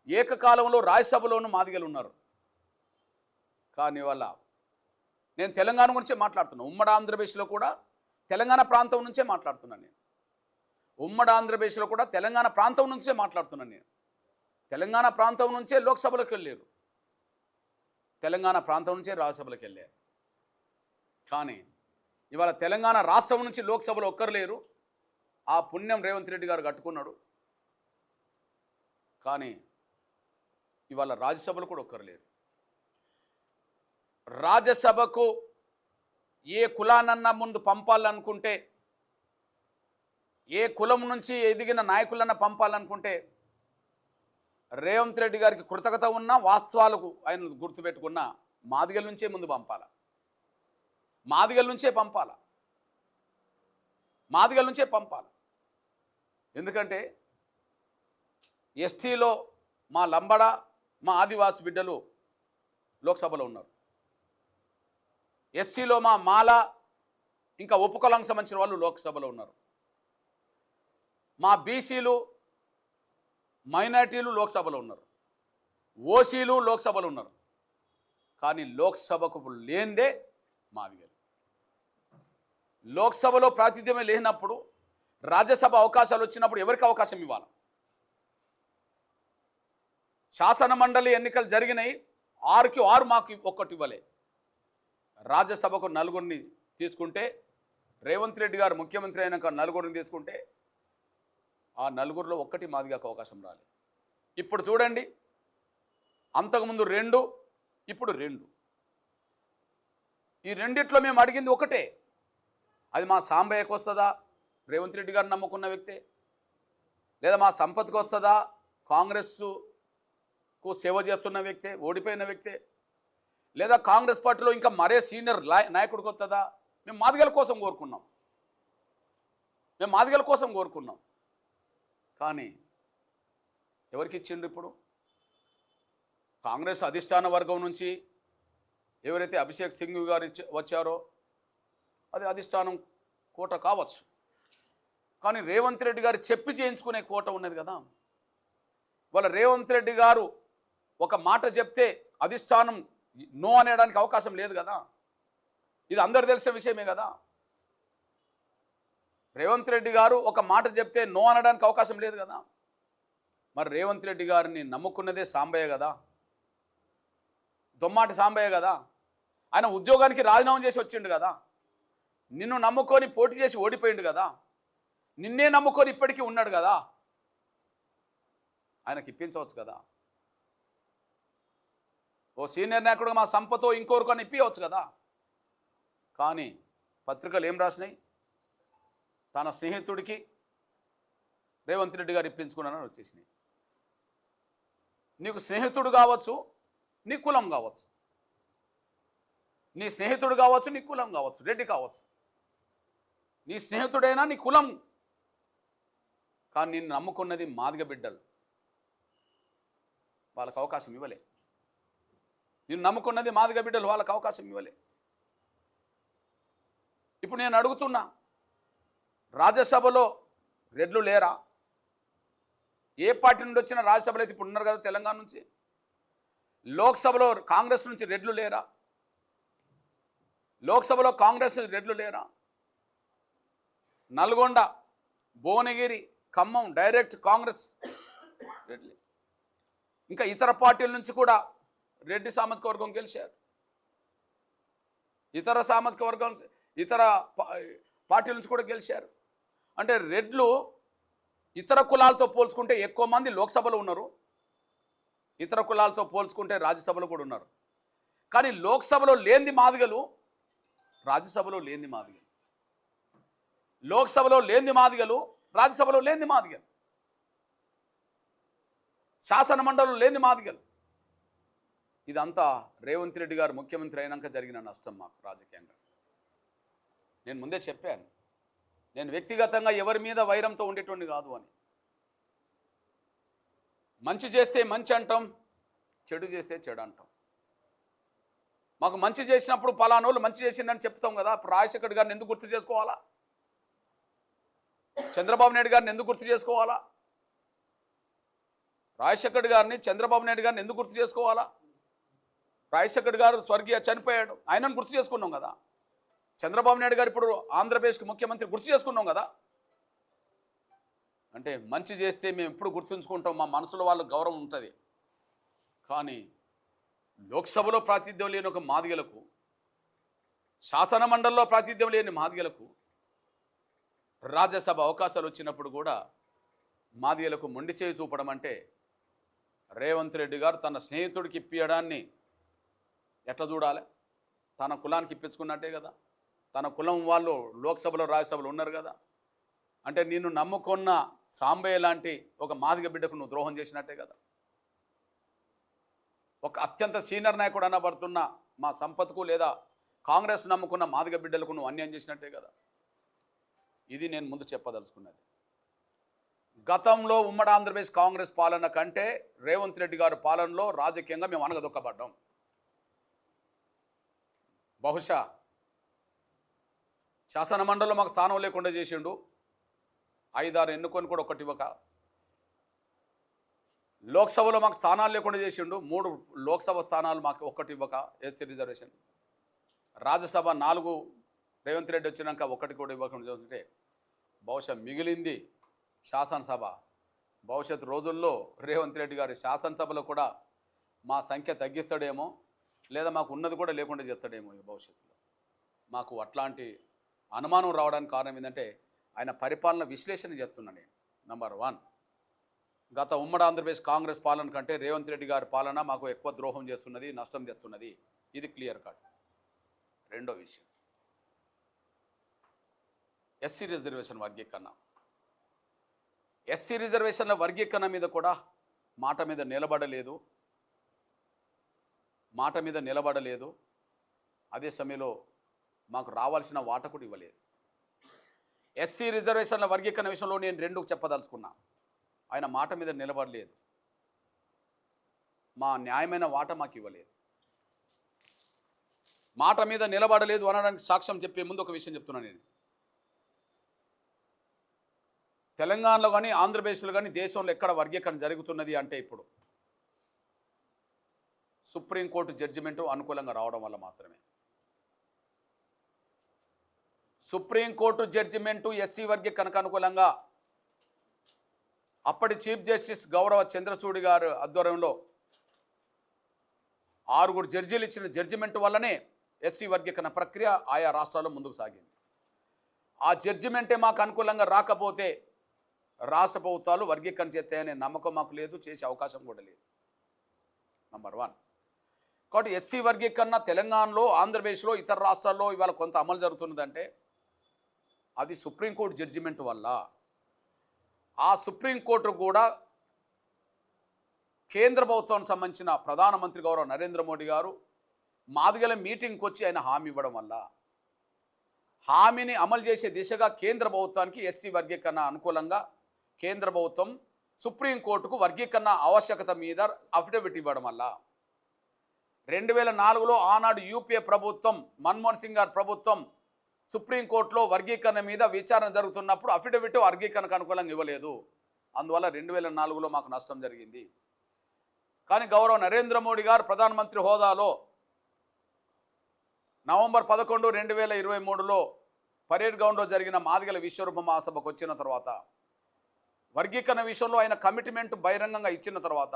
ఏకకాలంలో రాజ్యసభలోనూ మాదిగలు ఉన్నారు. కానీ వాళ్ళ నేను తెలంగాణ గురించే మాట్లాడుతున్నాను. ఉమ్మడి ఆంధ్రప్రదేశ్లో కూడా తెలంగాణ ప్రాంతం నుంచే మాట్లాడుతున్నాను నేను. ఉమ్మడి ఆంధ్రప్రదేశ్లో కూడా తెలంగాణ ప్రాంతం నుంచే మాట్లాడుతున్నాను నేను. తెలంగాణ ప్రాంతం నుంచే లోక్సభలోకి వెళ్ళారు, తెలంగాణ ప్రాంతం నుంచే రాజ్యసభలోకి వెళ్ళారు. కానీ ఇవాళ తెలంగాణ రాష్ట్రం నుంచి లోక్సభలో ఒక్కరు లేరు. ఆ పుణ్యం రేవంత్ రెడ్డి గారు కట్టుకున్నాడు. కానీ ఇవాళ రాజ్యసభలో కూడా ఒక్కరు లేరు. రాజ్యసభకు ఏ కులానన్నా ముందు పంపాలనుకుంటే, ఏ కులం నుంచి ఎదిగిన నాయకులన్నా పంపాలనుకుంటే రేవంత్ రెడ్డి గారికి కృతజ్ఞత ఉన్న వాస్తవాలకు ఆయన గుర్తుపెట్టుకున్న మాదిగల నుంచే ముందు పంపాల, మాదిగల నుంచే పంపాల, మాదిగల నుంచే పంపాల. ఎందుకంటే ఎస్టీలో మా లంబడ, మా ఆదివాసి బిడ్డలు లోక్సభలో ఉన్నారు. ఎస్సీలో మా మాల ఇంకా ఉపకులానికి సంబంధించిన వాళ్ళు లోక్సభలో ఉన్నారు. మా బీసీలు మైనార్టీలు లోక్సభలో ఉన్నారు, ఓసీలు లోక్సభలో ఉన్నారు. కానీ లోక్సభకు లేనిదే మాదిగలు. లోక్సభలో ప్రాతినిధ్యమే లేనప్పుడు రాజ్యసభ అవకాశాలు వచ్చినప్పుడు ఎవరికి అవకాశం ఇవ్వాలి? శాసన మండలి ఎన్నికలు జరిగినాయి, 6కి 6 మాకు ఒక్కటి ఇవ్వలే. రాజ్యసభకు 4 తీసుకుంటే, రేవంత్ రెడ్డి గారు ముఖ్యమంత్రి అయినాక 4 తీసుకుంటే ఆ 4లో ఒక్కటి మాదిగకు అవకాశం రాలేదు. ఇప్పుడు చూడండి, అంతకుముందు 2, ఇప్పుడు 2. ఈ రెండిట్లో మేము అడిగింది ఒకటే, అది మా సాంబయ్యకు వస్తుందా, రేవంత్ రెడ్డి గారు నమ్ముకున్న వ్యక్తే, లేదా మా సంపత్కి వస్తుందా, కాంగ్రెస్కు సేవ చేస్తున్న వ్యక్తే, ఓడిపోయిన వ్యక్తే, లేదా కాంగ్రెస్ పార్టీలో ఇంకా మరే సీనియర్ నాయకుడికి వస్తుందా? మేము మాదిగల కోసం కోరుకున్నాం, మేము మాదిగల కోసం కోరుకున్నాం. కానీ ఎవరికి ఇచ్చిండ్రు? ఇప్పుడు కాంగ్రెస్ అధిష్టాన వర్గం నుంచి ఎవరైతే అభిషేక్ సింగ్ గారు వచ్చారో అది అధిష్టానం కోట కావచ్చు. కానీ రేవంత్ రెడ్డి గారు చెప్పి చేయించుకునే కోట ఉన్నది కదా. వాళ్ళ రేవంత్ రెడ్డి గారు ఒక మాట చెప్తే అధిష్టానం నో అనేయడానికి అవకాశం లేదు కదా. ఇది అందరు తెలిసిన విషయమే కదా. రేవంత్ రెడ్డి గారు ఒక మాట చెప్తే నో అనడానికి అవకాశం లేదు కదా. మరి రేవంత్ రెడ్డి గారిని నమ్ముకున్నదే సాంబయ్య కదా, దొమ్మాటి సాంబయ్య కదా. ఆయన ఉద్యోగానికి రాజీనామా చేసి వచ్చిండు కదా, నిన్ను నమ్ముకొని పోటీ చేసి ఓడిపోయిండు కదా, నిన్నే నమ్ముకొని ఇప్పటికీ ఉన్నాడు కదా. ఆయనకి ఇప్పించవచ్చు కదా. ఓ సీనియర్ నాయకుడుగా మా సంపతో ఇంకోరికని ఇప్పించవచ్చు కదా. కానీ పత్రికలు ఏం రాసినాయి? తన స్నేహితుడికి రేవంత్ రెడ్డి గారు ఇప్పించుకున్నానని వచ్చేసినాయి. నీకు స్నేహితుడు కావచ్చు, నీ కులం కావచ్చు, నీ స్నేహితుడు కావచ్చు, నీ కులం కావచ్చు, రెడ్డి కావచ్చు, నీ స్నేహితుడైనా నీ కులం. కానీ నిన్ను నమ్ముకున్నది మాదిగ బిడ్డలు, వాళ్ళకు అవకాశం ఇవ్వలే. నిన్ను నమ్ముకున్నది మాదిగ బిడ్డలు, వాళ్ళకు అవకాశం ఇవ్వలే. ఇప్పుడు నేను అడుగుతున్నా, రాజ్యసభలో రెడ్లు లేరా? ఏ పార్టీ నుండి వచ్చిన రాజ్యసభలో అయితే ఇప్పుడు ఉన్నారు కదా తెలంగాణ నుంచి. లోక్సభలో కాంగ్రెస్ నుంచి రెడ్లు లేరా? లోక్సభలో కాంగ్రెస్ నుంచి రెడ్లు లేరా? నల్గొండ, భువనగిరి, ఖమ్మం డైరెక్ట్ కాంగ్రెస్ రెడ్లే. ఇంకా ఇతర పార్టీల నుంచి కూడా రెడ్డి సామాజిక వర్గం గెలిచారు. ఇతర సామాజిక వర్గం ఇతర పార్టీల నుంచి కూడా గెలిచారు. అంటే రెడ్లు ఇతర కులాలతో పోల్చుకుంటే ఎక్కువ మంది లోక్సభలో ఉన్నారు, ఇతర కులాలతో పోల్చుకుంటే రాజ్యసభలో కూడా ఉన్నారు. కానీ లోక్సభలో లేనిది మాదిగలు, రాజ్యసభలో లేనిది మాదిగలు, లోక్సభలో లేనిది మాదిగలు, రాజ్యసభలో లేనిది మాదిగలు, శాసన మండలిలో లేనిది మాదిగలు. ఇదంతా రేవంత్ రెడ్డి గారు ముఖ్యమంత్రి అయినాక జరిగిన నష్టం మాకు రాజకీయంగా. నేను ముందే చెప్పాను, నేను వ్యక్తిగతంగా ఎవరి మీద వైరంతో ఉండేటువంటి కాదు అని. మంచి చేస్తే మంచి అంటాం, చెడు చేస్తే చెడు అంటాం. మాకు మంచి చేసినప్పుడు పలానోళ్ళు మంచి చేసిందని చెప్తాం కదా. ఇప్పుడు రాజశేఖర్ గారిని ఎందుకు గుర్తు చేసుకోవాలా? చంద్రబాబు నాయుడు గారిని ఎందుకు గుర్తు చేసుకోవాలా? రాజశేఖర్ గారిని, చంద్రబాబు నాయుడు గారిని ఎందుకు గుర్తు చేసుకోవాలా? రాజశేఖర్ గారు స్వర్గీయ చనిపోయాడు, ఆయనను గుర్తు చేసుకున్నాం కదా. చంద్రబాబు నాయుడు గారు ఇప్పుడు ఆంధ్రప్రదేశ్కి ముఖ్యమంత్రి, గుర్తు చేసుకున్నాం కదా. అంటే మంచి చేస్తే మేము ఎప్పుడు గుర్తుంచుకుంటాం, మా మనసులో వాళ్ళకి గౌరవం ఉంటుంది. కానీ లోక్సభలో ప్రాతినిధ్యం లేని ఒక మాదిగలకు, శాసన మండలిలో ప్రాతినిధ్యం లేని మాదిగలకు రాజ్యసభ అవకాశాలు వచ్చినప్పుడు కూడా మాదిగలకు మొండి చేయి చూపడం అంటే రేవంత్ రెడ్డి గారు తన స్నేహితుడికి ఇప్పించడాన్ని ఎట్లా చూడాలి? తన కులానికి ఇప్పించుకున్నట్టే కదా. తన కులం వాళ్ళు లోక్సభలో రాజ్యసభలో ఉన్నారు కదా. అంటే నిన్ను నమ్ముకున్న సాంబయ్య లాంటి ఒక మాదిగ బిడ్డకు నువ్వు ద్రోహం చేసినట్టే కదా. ఒక అత్యంత సీనియర్ నాయకుడు అనబడుతున్న మా సంపత్కు లేదా కాంగ్రెస్ నమ్ముకున్న మాదిగ బిడ్డలకు నువ్వు అన్యాయం చేసినట్టే కదా. ఇది నేను ముందు చెప్పదలుచుకున్నది. గతంలో ఉమ్మడి ఆంధ్రప్రదేశ్ కాంగ్రెస్ పాలన కంటే రేవంత్ రెడ్డి గారి పాలనలో రాజకీయంగా మేము అనగదొక్కబడ్డాం. బహుశా శాసన మండలిలో మాకు స్థానం లేకుండా చేసిండు, 5-6 ఎన్నుకొని కూడా ఒకటి ఇవ్వక. లోక్సభలో మాకు స్థానాలు లేకుండా చేసిండు, 3 లోక్సభ స్థానాలు మాకు ఒక్కటి ఇవ్వక, ఎస్సీ రిజర్వేషన్. రాజ్యసభ 4 రేవంత్ రెడ్డి వచ్చినాక ఒకటి కూడా ఇవ్వకుండా చూస్తుంటే బహుశా మిగిలింది శాసనసభ. భవిష్యత్తు రోజుల్లో రేవంత్ రెడ్డి గారి శాసనసభలో కూడా మా సంఖ్య తగ్గిస్తాడేమో, లేదా మాకు ఉన్నది కూడా లేకుండా చేస్తాడేమో ఈ భవిష్యత్తులో. మాకు అట్లాంటి అనుమానం రావడానికి కారణం ఏంటంటే ఆయన పరిపాలన విశ్లేషణ చేస్తున్నాను నేను. నంబర్ 1, గత ఉమ్మడి ఆంధ్రప్రదేశ్ కాంగ్రెస్ పాలన కంటే రేవంత్ రెడ్డి గారి పాలన మాకు ఎక్కువ ద్రోహం చేస్తున్నది, నష్టం తెస్తున్నది. ఇది క్లియర్ కట్. రెండో విషయం, ఎస్సీ రిజర్వేషన్ వర్గీకరణ. ఎస్సీ రిజర్వేషన్ల వర్గీకరణ మీద కూడా మాట మీద నిలబడలేదు. అదే సమయంలో మాకు రావాల్సిన వాట కూడా ఇవ్వలేదు. ఎస్సీ రిజర్వేషన్ల వర్గీకరణ విషయంలో నేను 2 చెప్పదలుచుకున్నా. ఆయన మాట మీద నిలబడలేదు, మా న్యాయమైన వాట మాకు ఇవ్వలేదు. మాట మీద నిలబడలేదు అనడానికి సాక్ష్యం చెప్పే ముందు ఒక విషయం చెప్తున్నాను నేను. తెలంగాణలో కానీ ఆంధ్రప్రదేశ్లో కానీ దేశంలో ఎక్కడ వర్గీకరణ జరుగుతున్నది అంటే ఇప్పుడు సుప్రీంకోర్టు జడ్జిమెంటు అనుకూలంగా రావడం వల్ల మాత్రమే. సుప్రీంకోర్టు జడ్జిమెంటు ఎస్సీ వర్గీకరణకు అనుకూలంగా అప్పటి చీఫ్ జస్టిస్ గౌరవ చంద్రచూడి గారు ఆధ్వర్యంలో 6 జడ్జీలు ఇచ్చిన జడ్జిమెంట్ వల్లనే ఎస్సీ వర్గీకరణ ప్రక్రియ ఆయా రాష్ట్రాల్లో ముందుకు సాగింది. ఆ జడ్జిమెంటే మాకు అనుకూలంగా రాకపోతే రాష్ట్ర ప్రభుత్వాలు వర్గీకరణ చేస్తాయనే నమ్మకం మాకు లేదు, చేసే అవకాశం కూడా లేదు. నంబర్ 1. కాబట్టి ఎస్సీ వర్గీకరణ తెలంగాణలో, ఆంధ్రప్రదేశ్లో, ఇతర రాష్ట్రాల్లో ఇవాళ కొంత అమలు జరుగుతున్నదంటే అది సుప్రీంకోర్టు జడ్జిమెంట్ వల్ల. ఆ సుప్రీంకోర్టు కూడా కేంద్ర ప్రభుత్వానికి సంబంధించిన ప్రధానమంత్రి గౌరవ నరేంద్ర మోడీ గారు మాదిగల మీటింగ్కి వచ్చి ఆయన హామీ ఇవ్వడం వల్ల హామీని అమలు చేసే దిశగా కేంద్ర ప్రభుత్వానికి ఎస్సీ వర్గీకరణ అనుకూలంగా కేంద్ర ప్రభుత్వం సుప్రీంకోర్టుకు వర్గీకరణ ఆవశ్యకత మీద అఫిడవిట్ ఇవ్వడం వల్ల 2004లో ఆనాడు యూపీఏ ప్రభుత్వం, మన్మోహన్ సింగ్ గారి ప్రభుత్వం సుప్రీంకోర్టులో వర్గీకరణ మీద విచారణ జరుగుతున్నప్పుడు అఫిడవిట్ వర్గీకరణకు అనుకూలంగా ఇవ్వలేదు. అందువల్ల 2004లో మాకు నష్టం జరిగింది. కానీ గౌరవ నరేంద్ర మోడీ గారు ప్రధానమంత్రి హోదాలో నవంబర్ 11, 2023లో పరేడ్ గ్రౌండ్లో జరిగిన మాదిగల విశ్వరూప మహాసభకు వచ్చిన తర్వాత వర్గీకరణ విషయంలో ఆయన కమిట్మెంట్ బహిరంగంగా ఇచ్చిన తర్వాత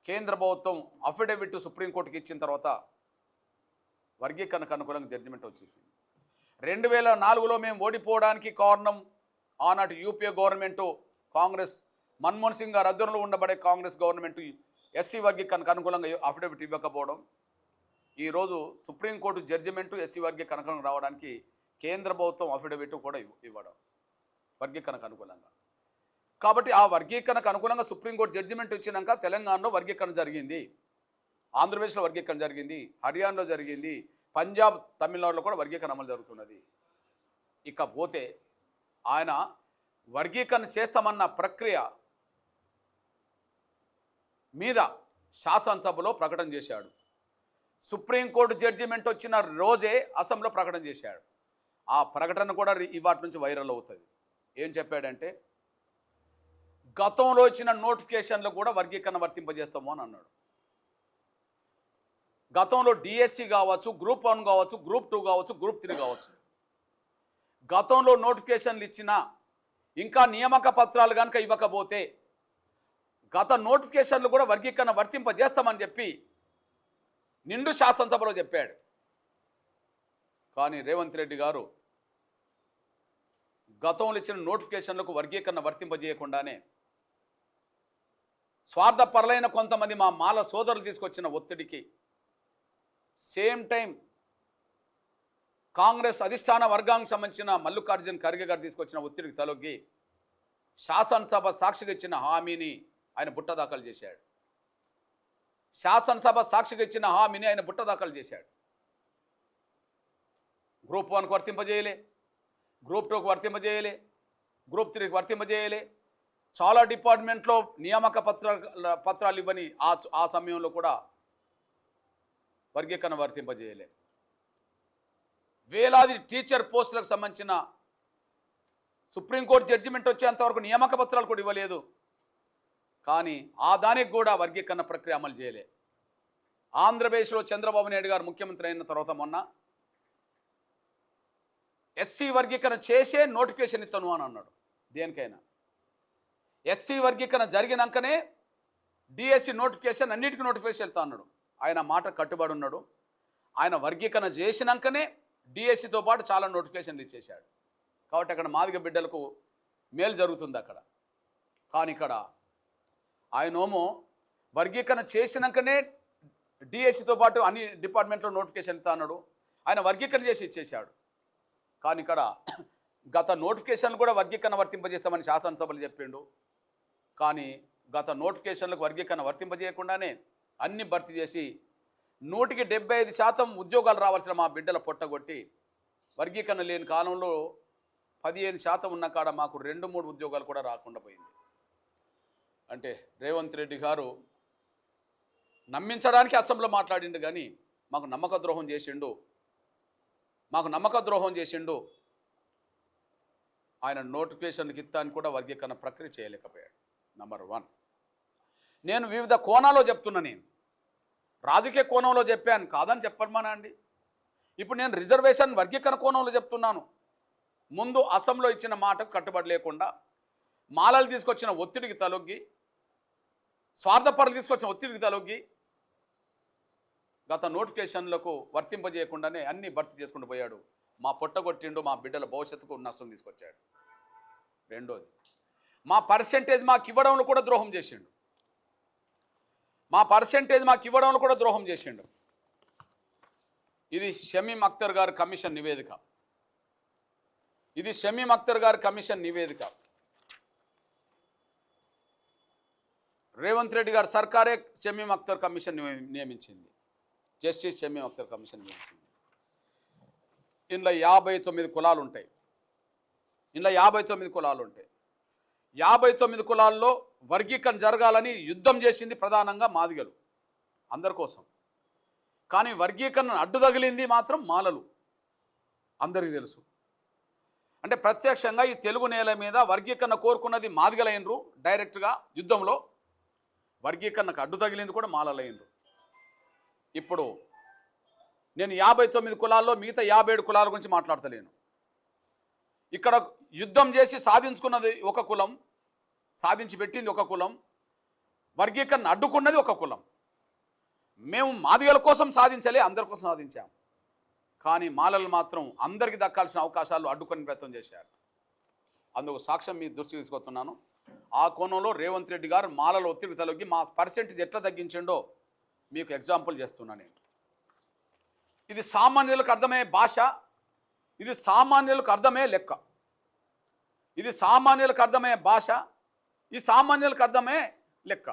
కేంద్ర ప్రభుత్వం అఫిడవిట్ సుప్రీంకోర్టుకి ఇచ్చిన తర్వాత వర్గీకరణకు అనుకూలంగా జడ్జిమెంట్ వచ్చేసింది. 2004లో మేము ఓడిపోవడానికి కారణం ఆనాటి యూపీఏ గవర్నమెంటు, కాంగ్రెస్, మన్మోహన్ సింగ్ గారు అధ్వర్యంలో ఉండబడే కాంగ్రెస్ గవర్నమెంట్ ఎస్సీ వర్గీకరణకు అనుకూలంగా అఫిడవిట్ ఇవ్వకపోవడం. ఈరోజు సుప్రీంకోర్టు జడ్జిమెంటు ఎస్సీ వర్గీకరణకు అనుకూలంగా రావడానికి కేంద్ర ప్రభుత్వం అఫిడవిట్ కూడా ఇవ్వడం వర్గీకరణకు అనుకూలంగా. కాబట్టి ఆ వర్గీకరణకు అనుకూలంగా సుప్రీంకోర్టు జడ్జిమెంట్ ఇచ్చినాక తెలంగాణలో వర్గీకరణ జరిగింది, ఆంధ్రప్రదేశ్లో వర్గీకరణ జరిగింది, హర్యానాలో జరిగింది, పంజాబ్, తమిళనాడులో కూడా వర్గీకరణ అమలు జరుగుతున్నది. ఇకపోతే ఆయన వర్గీకరణ చేస్తామన్న ప్రక్రియ మీద శాసనసభలో ప్రకటన చేశాడు. సుప్రీంకోర్టు జడ్జిమెంట్ వచ్చిన రోజే అసెంబ్లీలో ప్రకటన చేశాడు. ఆ ప్రకటన కూడా ఇవాటి నుంచి వైరల్ అవుతుంది. ఏం చెప్పాడంటే, గతంలో ఇచ్చిన నోటిఫికేషన్లు కూడా వర్గీకరణ వర్తింపజేస్తాము అని అన్నాడు. గతంలో డిఎస్సి కావచ్చు, గ్రూప్ 1 కావచ్చు, గ్రూప్ 2 కావచ్చు, గ్రూప్ 3 కావచ్చు, గతంలో నోటిఫికేషన్లు ఇచ్చినా ఇంకా నియామక పత్రాలు కనుక ఇవ్వకపోతే గత నోటిఫికేషన్లు కూడా వర్గీకరణ వర్తింపజేస్తామని చెప్పి నిండు శాసనసభలో చెప్పాడు. కానీ రేవంత్ రెడ్డి గారు గతంలో ఇచ్చిన నోటిఫికేషన్లకు వర్గీకరణ వర్తింపజేయకుండానే స్వార్థపరులైన కొంతమంది మా మాల సోదరులు తీసుకొచ్చిన ఒత్తిడికి, సేమ్ టైం కాంగ్రెస్ అధిష్టాన వర్గానికి సంబంధించిన మల్లికార్జున్ ఖర్గే గారు తీసుకొచ్చిన ఒత్తిడికి తలొగ్గి శాసనసభ సాక్షిగా ఇచ్చిన హామీని ఆయన బుట్టదాఖలు చేశాడు. శాసనసభ సాక్షిగా ఇచ్చిన హామీని ఆయన బుట్టదాఖలు చేశాడు. గ్రూప్ 1కు వర్తింపజేయలే, గ్రూప్ 2కు వర్తింపజేయలే, గ్రూప్ 3కి వర్తింపజేయలే. చాలా డిపార్ట్మెంట్లో నియామక పత్రాలు ఇవ్వని ఆ సమయంలో కూడా వర్గీకరణ వర్తింపజేయలే. వేలాది టీచర్ పోస్టులకు సంబంధించిన సుప్రీంకోర్టు జడ్జిమెంట్ వచ్చేంతవరకు నియామక పత్రాలు కూడా ఇవ్వలేదు. కానీ ఆ దానికి కూడా వర్గీకరణ ప్రక్రియ అమలు చేయలే. ఆంధ్రప్రదేశ్లో చంద్రబాబు నాయుడు గారు ముఖ్యమంత్రి అయిన తర్వాత మొన్న ఎస్సీ వర్గీకరణ చేసే నోటిఫికేషన్ ఇస్తాను అని అన్నాడు. దేనికైనా ఎస్సీ వర్గీకరణ జరిగినాకనే డిఎస్సి నోటిఫికేషన్, అన్నిటికీ నోటిఫికేషన్ ఇస్తా అన్నాడు. ఆయన మాట కట్టుబడి ఉన్నాడు. ఆయన వర్గీకరణ చేసినాకనే డిఎస్సితో పాటు చాలా నోటిఫికేషన్లు ఇచ్చేశాడు. కాబట్టి అక్కడ మాదిగ బిడ్డలకు మేలు జరుగుతుంది అక్కడ. కానీ ఇక్కడ ఆయనేమో వర్గీకరణ చేసినాకనే డిఎస్సితో పాటు అన్ని డిపార్ట్మెంట్లో నోటిఫికేషన్ ఇస్తా అన్నాడు. ఆయన వర్గీకరణ చేసి ఇచ్చేశాడు. కానీ ఇక్కడ గత నోటిఫికేషన్లు కూడా వర్గీకరణ వర్తింపజేస్తామని శాసనసభలు చెప్పిండు. కానీ గత నోటిఫికేషన్లకు వర్గీకరణ వర్తింపజేయకుండానే అన్ని భర్తీ చేసి 100% ఉద్యోగాలు రావాల్సిన మా బిడ్డల పొట్టగొట్టి వర్గీకరణ లేని కాలంలో 15% ఉన్న కాడ మాకు 2-3 ఉద్యోగాలు కూడా రాకుండా పోయింది. అంటే రేవంత్ రెడ్డి గారు నమ్మించడానికి అసెంబ్లీలో మాట్లాడిండు, కానీ మాకు నమ్మక ద్రోహం చేసిండు. ఆయన నోటిఫికేషన్కి ఇస్తానికి కూడా వర్గీకరణ ప్రక్రియ చేయలేకపోయాడు. నంబర్ 1. నేను వివిధ కోణాల్లో చెప్తున్నా, నేను రాజకీయ కోణంలో చెప్పాను కాదని చెప్పమనా అండి. ఇప్పుడు నేను రిజర్వేషన్ వర్గీకరణ కోణంలో చెప్తున్నాను. ముందు అసెంబ్లీలో ఇచ్చిన మాటకు కట్టుబడి లేకుండా మాలలు తీసుకొచ్చిన ఒత్తిడికి తలొగ్గి, స్వార్థపరులు తీసుకొచ్చిన ఒత్తిడికి తలొగ్గి గత నోటిఫికేషన్లకు వర్తింపజేయకుండానే అన్నీ భర్తీ చేసుకుంటూ పోయాడు. మా పొట్టగొట్టిండు, మా బిడ్డల భవిష్యత్తుకు నష్టం తీసుకొచ్చాడు. రెండోది, మా పర్సెంటేజ్ మాకు ఇవ్వడంలో కూడా ద్రోహం చేసిండు. ఇది షమీం అఖ్తర్ గారి కమిషన్ నివేదిక. రేవంత్ రెడ్డి గారు సర్కారే షమీం అఖ్తర్ కమిషన్ నియమించింది. జస్టిస్ షమీం అఖ్తర్ కమిషన్ నియమించింది. ఇందులో 59 కులాలు ఉంటాయి. 59 కులాల్లో వర్గీకరణ జరగాలని యుద్ధం చేసింది ప్రధానంగా మాదిగలు అందరి కోసం. కానీ వర్గీకరణ అడ్డు తగిలింది మాత్రం మాలలు, అందరికీ తెలుసు. అంటే ప్రత్యక్షంగా ఈ తెలుగు నేల మీద వర్గీకరణ కోరుకున్నది మాదిగలైనరు. డైరెక్ట్గా యుద్ధంలో వర్గీకరణకు అడ్డు తగిలింది కూడా మాలలైనరు. ఇప్పుడు నేను 59 కులాల్లో మిగతా 57 కులాల గురించి మాట్లాడతలేను. ఇక్కడ యుద్ధం చేసి సాధించుకున్నది ఒక కులం, సాధించి పెట్టింది ఒక కులం, వర్గీకరణ అడ్డుకున్నది ఒక కులం. మేము మాదిగల కోసం సాధించలే, అందరి కోసం సాధించాం. కానీ మాలలు మాత్రం అందరికీ దక్కాల్సిన అవకాశాలు అడ్డుకొని ప్రయత్నం చేశారు. అందుకు సాక్ష్యం మీ దృష్టికి తీసుకొస్తున్నాను. ఆ కోణంలో రేవంత్ రెడ్డి గారు మాలల ఒత్తిడి తొలగి మా పర్సెంటేజ్ ఎట్లా తగ్గించిండో మీకు ఎగ్జాంపుల్ చేస్తున్నాను నేను. ఇది సామాన్యులకు అర్థమయ్యే భాష, ఇది సామాన్యులకు అర్థమయ్యే లెక్క. ఇది సామాన్యులకు అర్థమయ్యే భాష, ఈ సామాన్యులకు అర్థమయ్యే లెక్క.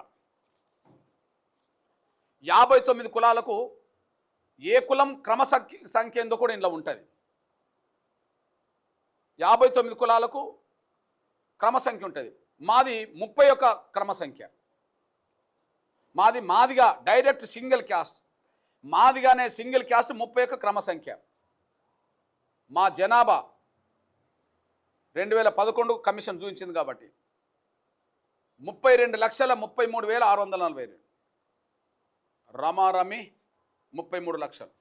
59 కులాలకు ఏ కులం క్రమ సంఖ్య ఏందో కూడా ఇంట్లో ఉంటుంది. 59 కులాలకు క్రమ సంఖ్య ఉంటుంది. మాది 31 క్రమ సంఖ్య. మాదిగా డైరెక్ట్ సింగిల్ క్యాస్ట్, మాదిగానే సింగిల్ క్యాస్ట్ 31 క్రమ సంఖ్య. మా జనాభా 2011 కమిషన్ చూపించింది కాబట్టి 32,33,642. రమారమి 33 లక్షలు.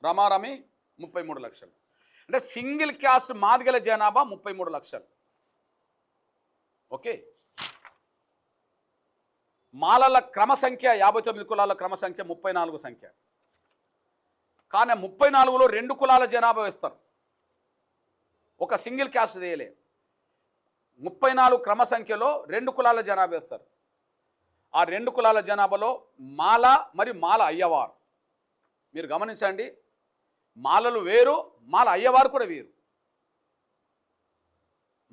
రమారమి 33 లక్షలు. అంటే సింగిల్ క్యాస్ట్ మాదిగల జనాభా 33 లక్షలు. ఓకే. మాలల క్రమ సంఖ్య 59 కులాల క్రమ సంఖ్య 34 సంఖ్య. కానీ 34లో 2 కులాల జనాభా వేస్తారు, ఒక సింగిల్ క్యాస్ట్ చేయలే. 34 క్రమ సంఖ్యలో 2 కులాల జనాభా వేస్తారు. ఆ 2 కులాల జనాభాలో మాల మరియు మాల అయ్యవారు. మీరు గమనించండి, మాలలు వేరు, మాల అయ్యవారు కూడా వేరు.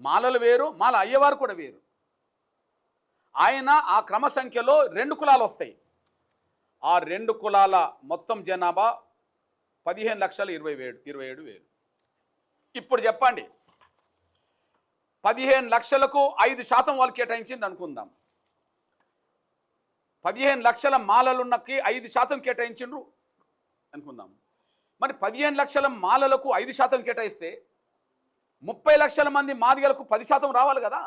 మాలలు వేరు, మాల అయ్యవారు కూడా వేరు. ఆయన ఆ క్రమ సంఖ్యలో 2 కులాలు వస్తాయి. ఆ 2 కులాల మొత్తం జనాభా 15,27,000. ఇప్పుడు చెప్పండి, 15 లక్షలకు 5% వాళ్ళు కేటాయించింది అనుకుందాం. 15 లక్షల మాలలున్నకి 5% కేటాయించిండ్రు అనుకుందాం. మరి 15 లక్షల మాలలకు 5% కేటాయిస్తే 30 లక్షల మంది మాదిగలకు 10% రావాలి కదా.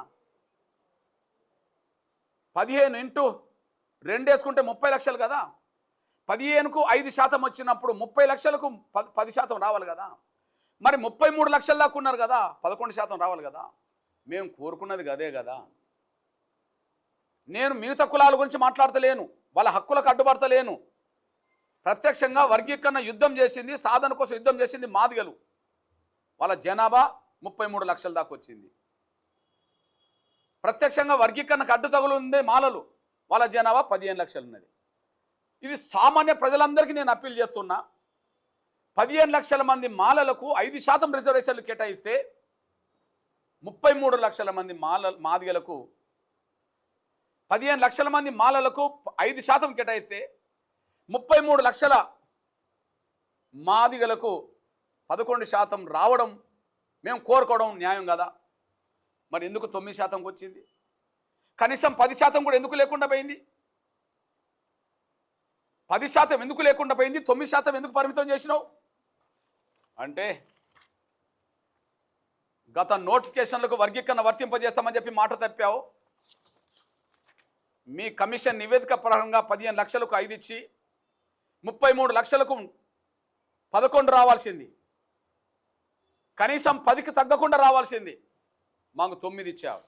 15 ఇంటూ 2 వేసుకుంటే 30 లక్షలు కదా. 15కు 5% వచ్చినప్పుడు 30 లక్షలకు 10% రావాలి కదా. మరి 33 లక్షల దాకా ఉన్నారు కదా, 11% రావాలి కదా. మేము కోరుకున్నది అదే కదా. నేను మిగతా కులాల గురించి మాట్లాడతలేను, వాళ్ళ హక్కులకు అడ్డుపడతలేను. ప్రత్యక్షంగా వర్గీకరణ యుద్ధం చేసింది, సాధన కోసం యుద్ధం చేసింది మాదిగలు. వాళ్ళ జనాభా 33 లక్షల దాకా వచ్చింది. ప్రత్యక్షంగా వర్గీకరణకు అడ్డు తగులుంది మాలలు, వాళ్ళ జనాభా 15 లక్షలు ఉన్నది. ఇది సామాన్య ప్రజలందరికీ నేను అప్పీల్ చేస్తున్నా. 15 లక్షల మంది మాలలకు 5% రిజర్వేషన్లు కేటాయిస్తే 33 లక్షల మంది మాదిగలకు 15 లక్షల మంది మాలలకు 5% కేటాయిస్తే 33 లక్షల మాదిగలకు 11% రావడం మేము కోరుకోవడం న్యాయం కదా. మరి ఎందుకు 9%కు వచ్చింది? కనీసం 10% కూడా ఎందుకు లేకుండా పోయింది? 10% ఎందుకు లేకుండా పోయింది? 9% ఎందుకు పరిమితం చేసినావు అంటే, గత నోటిఫికేషన్లకు వర్గీకరణ వర్తింపజేస్తామని చెప్పి మాట తప్పావు. మీ కమిషన్ నివేదిక ప్రకారంగా 15 లక్షలకు 5 ఇచ్చి 33 లక్షలకు 11 రావాల్సింది. కనీసం 10కి తగ్గకుండా రావాల్సింది. మాకు 9 ఇచ్చావు.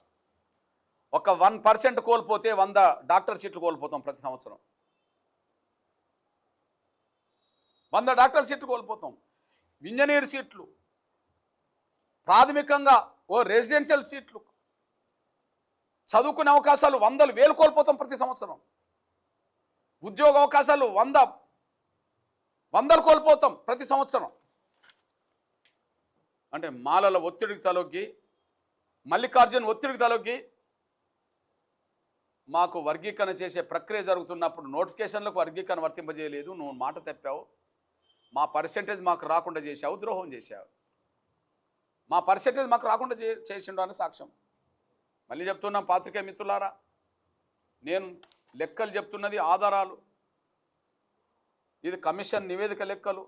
ఒక 1% కోల్పోతే 100 డాక్టర్ సీట్లు కోల్పోతాం ప్రతి సంవత్సరం. 100 డాక్టర్ సీట్లు కోల్పోతాం. ఇంజనీర్ సీట్లు, ప్రాథమికంగా రెసిడెన్షియల్ సీట్లు, చదువుకునే అవకాశాలు 100,000 కోల్పోతాం ప్రతి సంవత్సరం. ఉద్యోగ అవకాశాలు 100 కోల్పోతాం ప్రతి సంవత్సరం. అంటే మాలల ఒత్తిడికి తలొగ్గి, మల్లికార్జున్ ఒత్తిడికి తలొగ్గి మాకు వర్గీకరణ చేసే ప్రక్రియ జరుగుతున్నప్పుడు నోటిఫికేషన్లకు వర్గీకరణ వర్తింపజేయలేదు. నువ్వు మాట తప్పావు, మా పర్సెంటేజ్ మాకు రాకుండా చేశావు, ద్రోహం చేశావు. మా పర్సెంటేజ్ మాకు రాకుండా చేసిండు అని సాక్ష్యం. మళ్ళీ చెప్తున్నాం పాత్రికేయ మిత్రులారా, నేను లెక్కలు చెప్తున్నది ఆధారాలు. ఇది కమిషన్ నివేదిక లెక్కలు.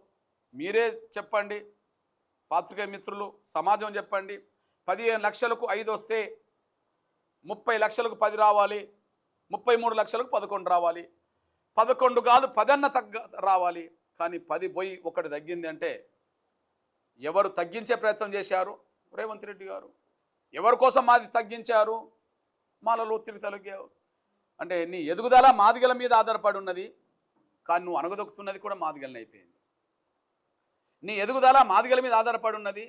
మీరే చెప్పండి పాత్రికేయ మిత్రులు, సమాజం చెప్పండి. 15 లక్షలకు 5 వస్తే 30 లక్షలకు 10 రావాలి, 33 లక్షలకు 11 రావాలి. 11 కాదు 10 తగ్గ రావాలి. కానీ 10 పోయి 1 తగ్గింది అంటే ఎవరు తగ్గించే ప్రయత్నం చేశారు? రేవంత్ రెడ్డి గారు. ఎవరి కోసం మాది తగ్గించారు? మాలలో ఒత్తిడి తొలగావు. అంటే నీ ఎదుగుదల మాదిగల మీద ఆధారపడి ఉన్నది, కానీ నువ్వు అణగదొక్కుతున్నది కూడా మాదిగలని అయిపోయింది. నీ ఎదుగుదల మాదిగల మీద ఆధారపడి ఉన్నది,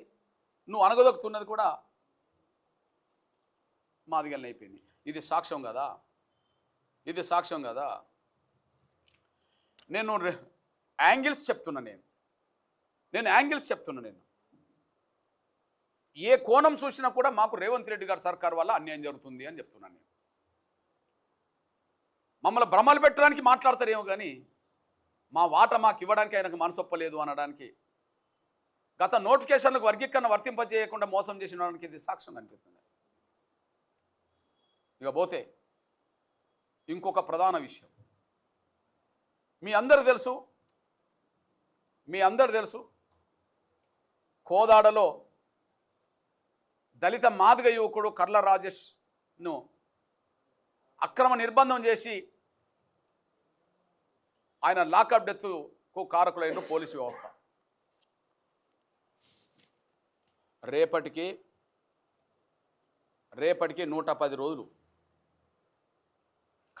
నువ్వు అణగదొక్కుతున్నది కూడా మాదిగలని అయిపోయింది. ఇది సాక్ష్యం కదా, ఇది సాక్ష్యం కదా. నేను యాంగిల్స్ చెప్తున్నా, నేను యాంగిల్స్ చెప్తున్నా. నేను ఏ కోణం చూసినా కూడా మాకు రేవంత్ రెడ్డి గారి సర్కార్ వల్ల అన్యాయం జరుగుతుంది అని చెప్తున్నాను. నేను మమ్మల్ని భ్రమలు పెట్టడానికి మాట్లాడతారేమో కానీ మా వాట మాకు ఇవ్వడానికి ఆయనకు మనసొప్పలేదు అనడానికి, గత నోటిఫికేషన్లకు వర్గీకరణ వర్తింపజేయకుండా మోసం చేసిన ఇది సాక్ష్యం కనిపిస్తుంది. ఇక పోతే ఇంకొక ప్రధాన విషయం, మీ అందరు తెలుసు కోదాడలో దళిత మాదిగ యువకుడు కర్ల రాజేష్ను అక్రమ నిర్బంధం చేసి ఆయన లాకప్ డెత్కు కారకులైన పోలీసు వ్యవస్థ. రేపటికి 110 రోజులు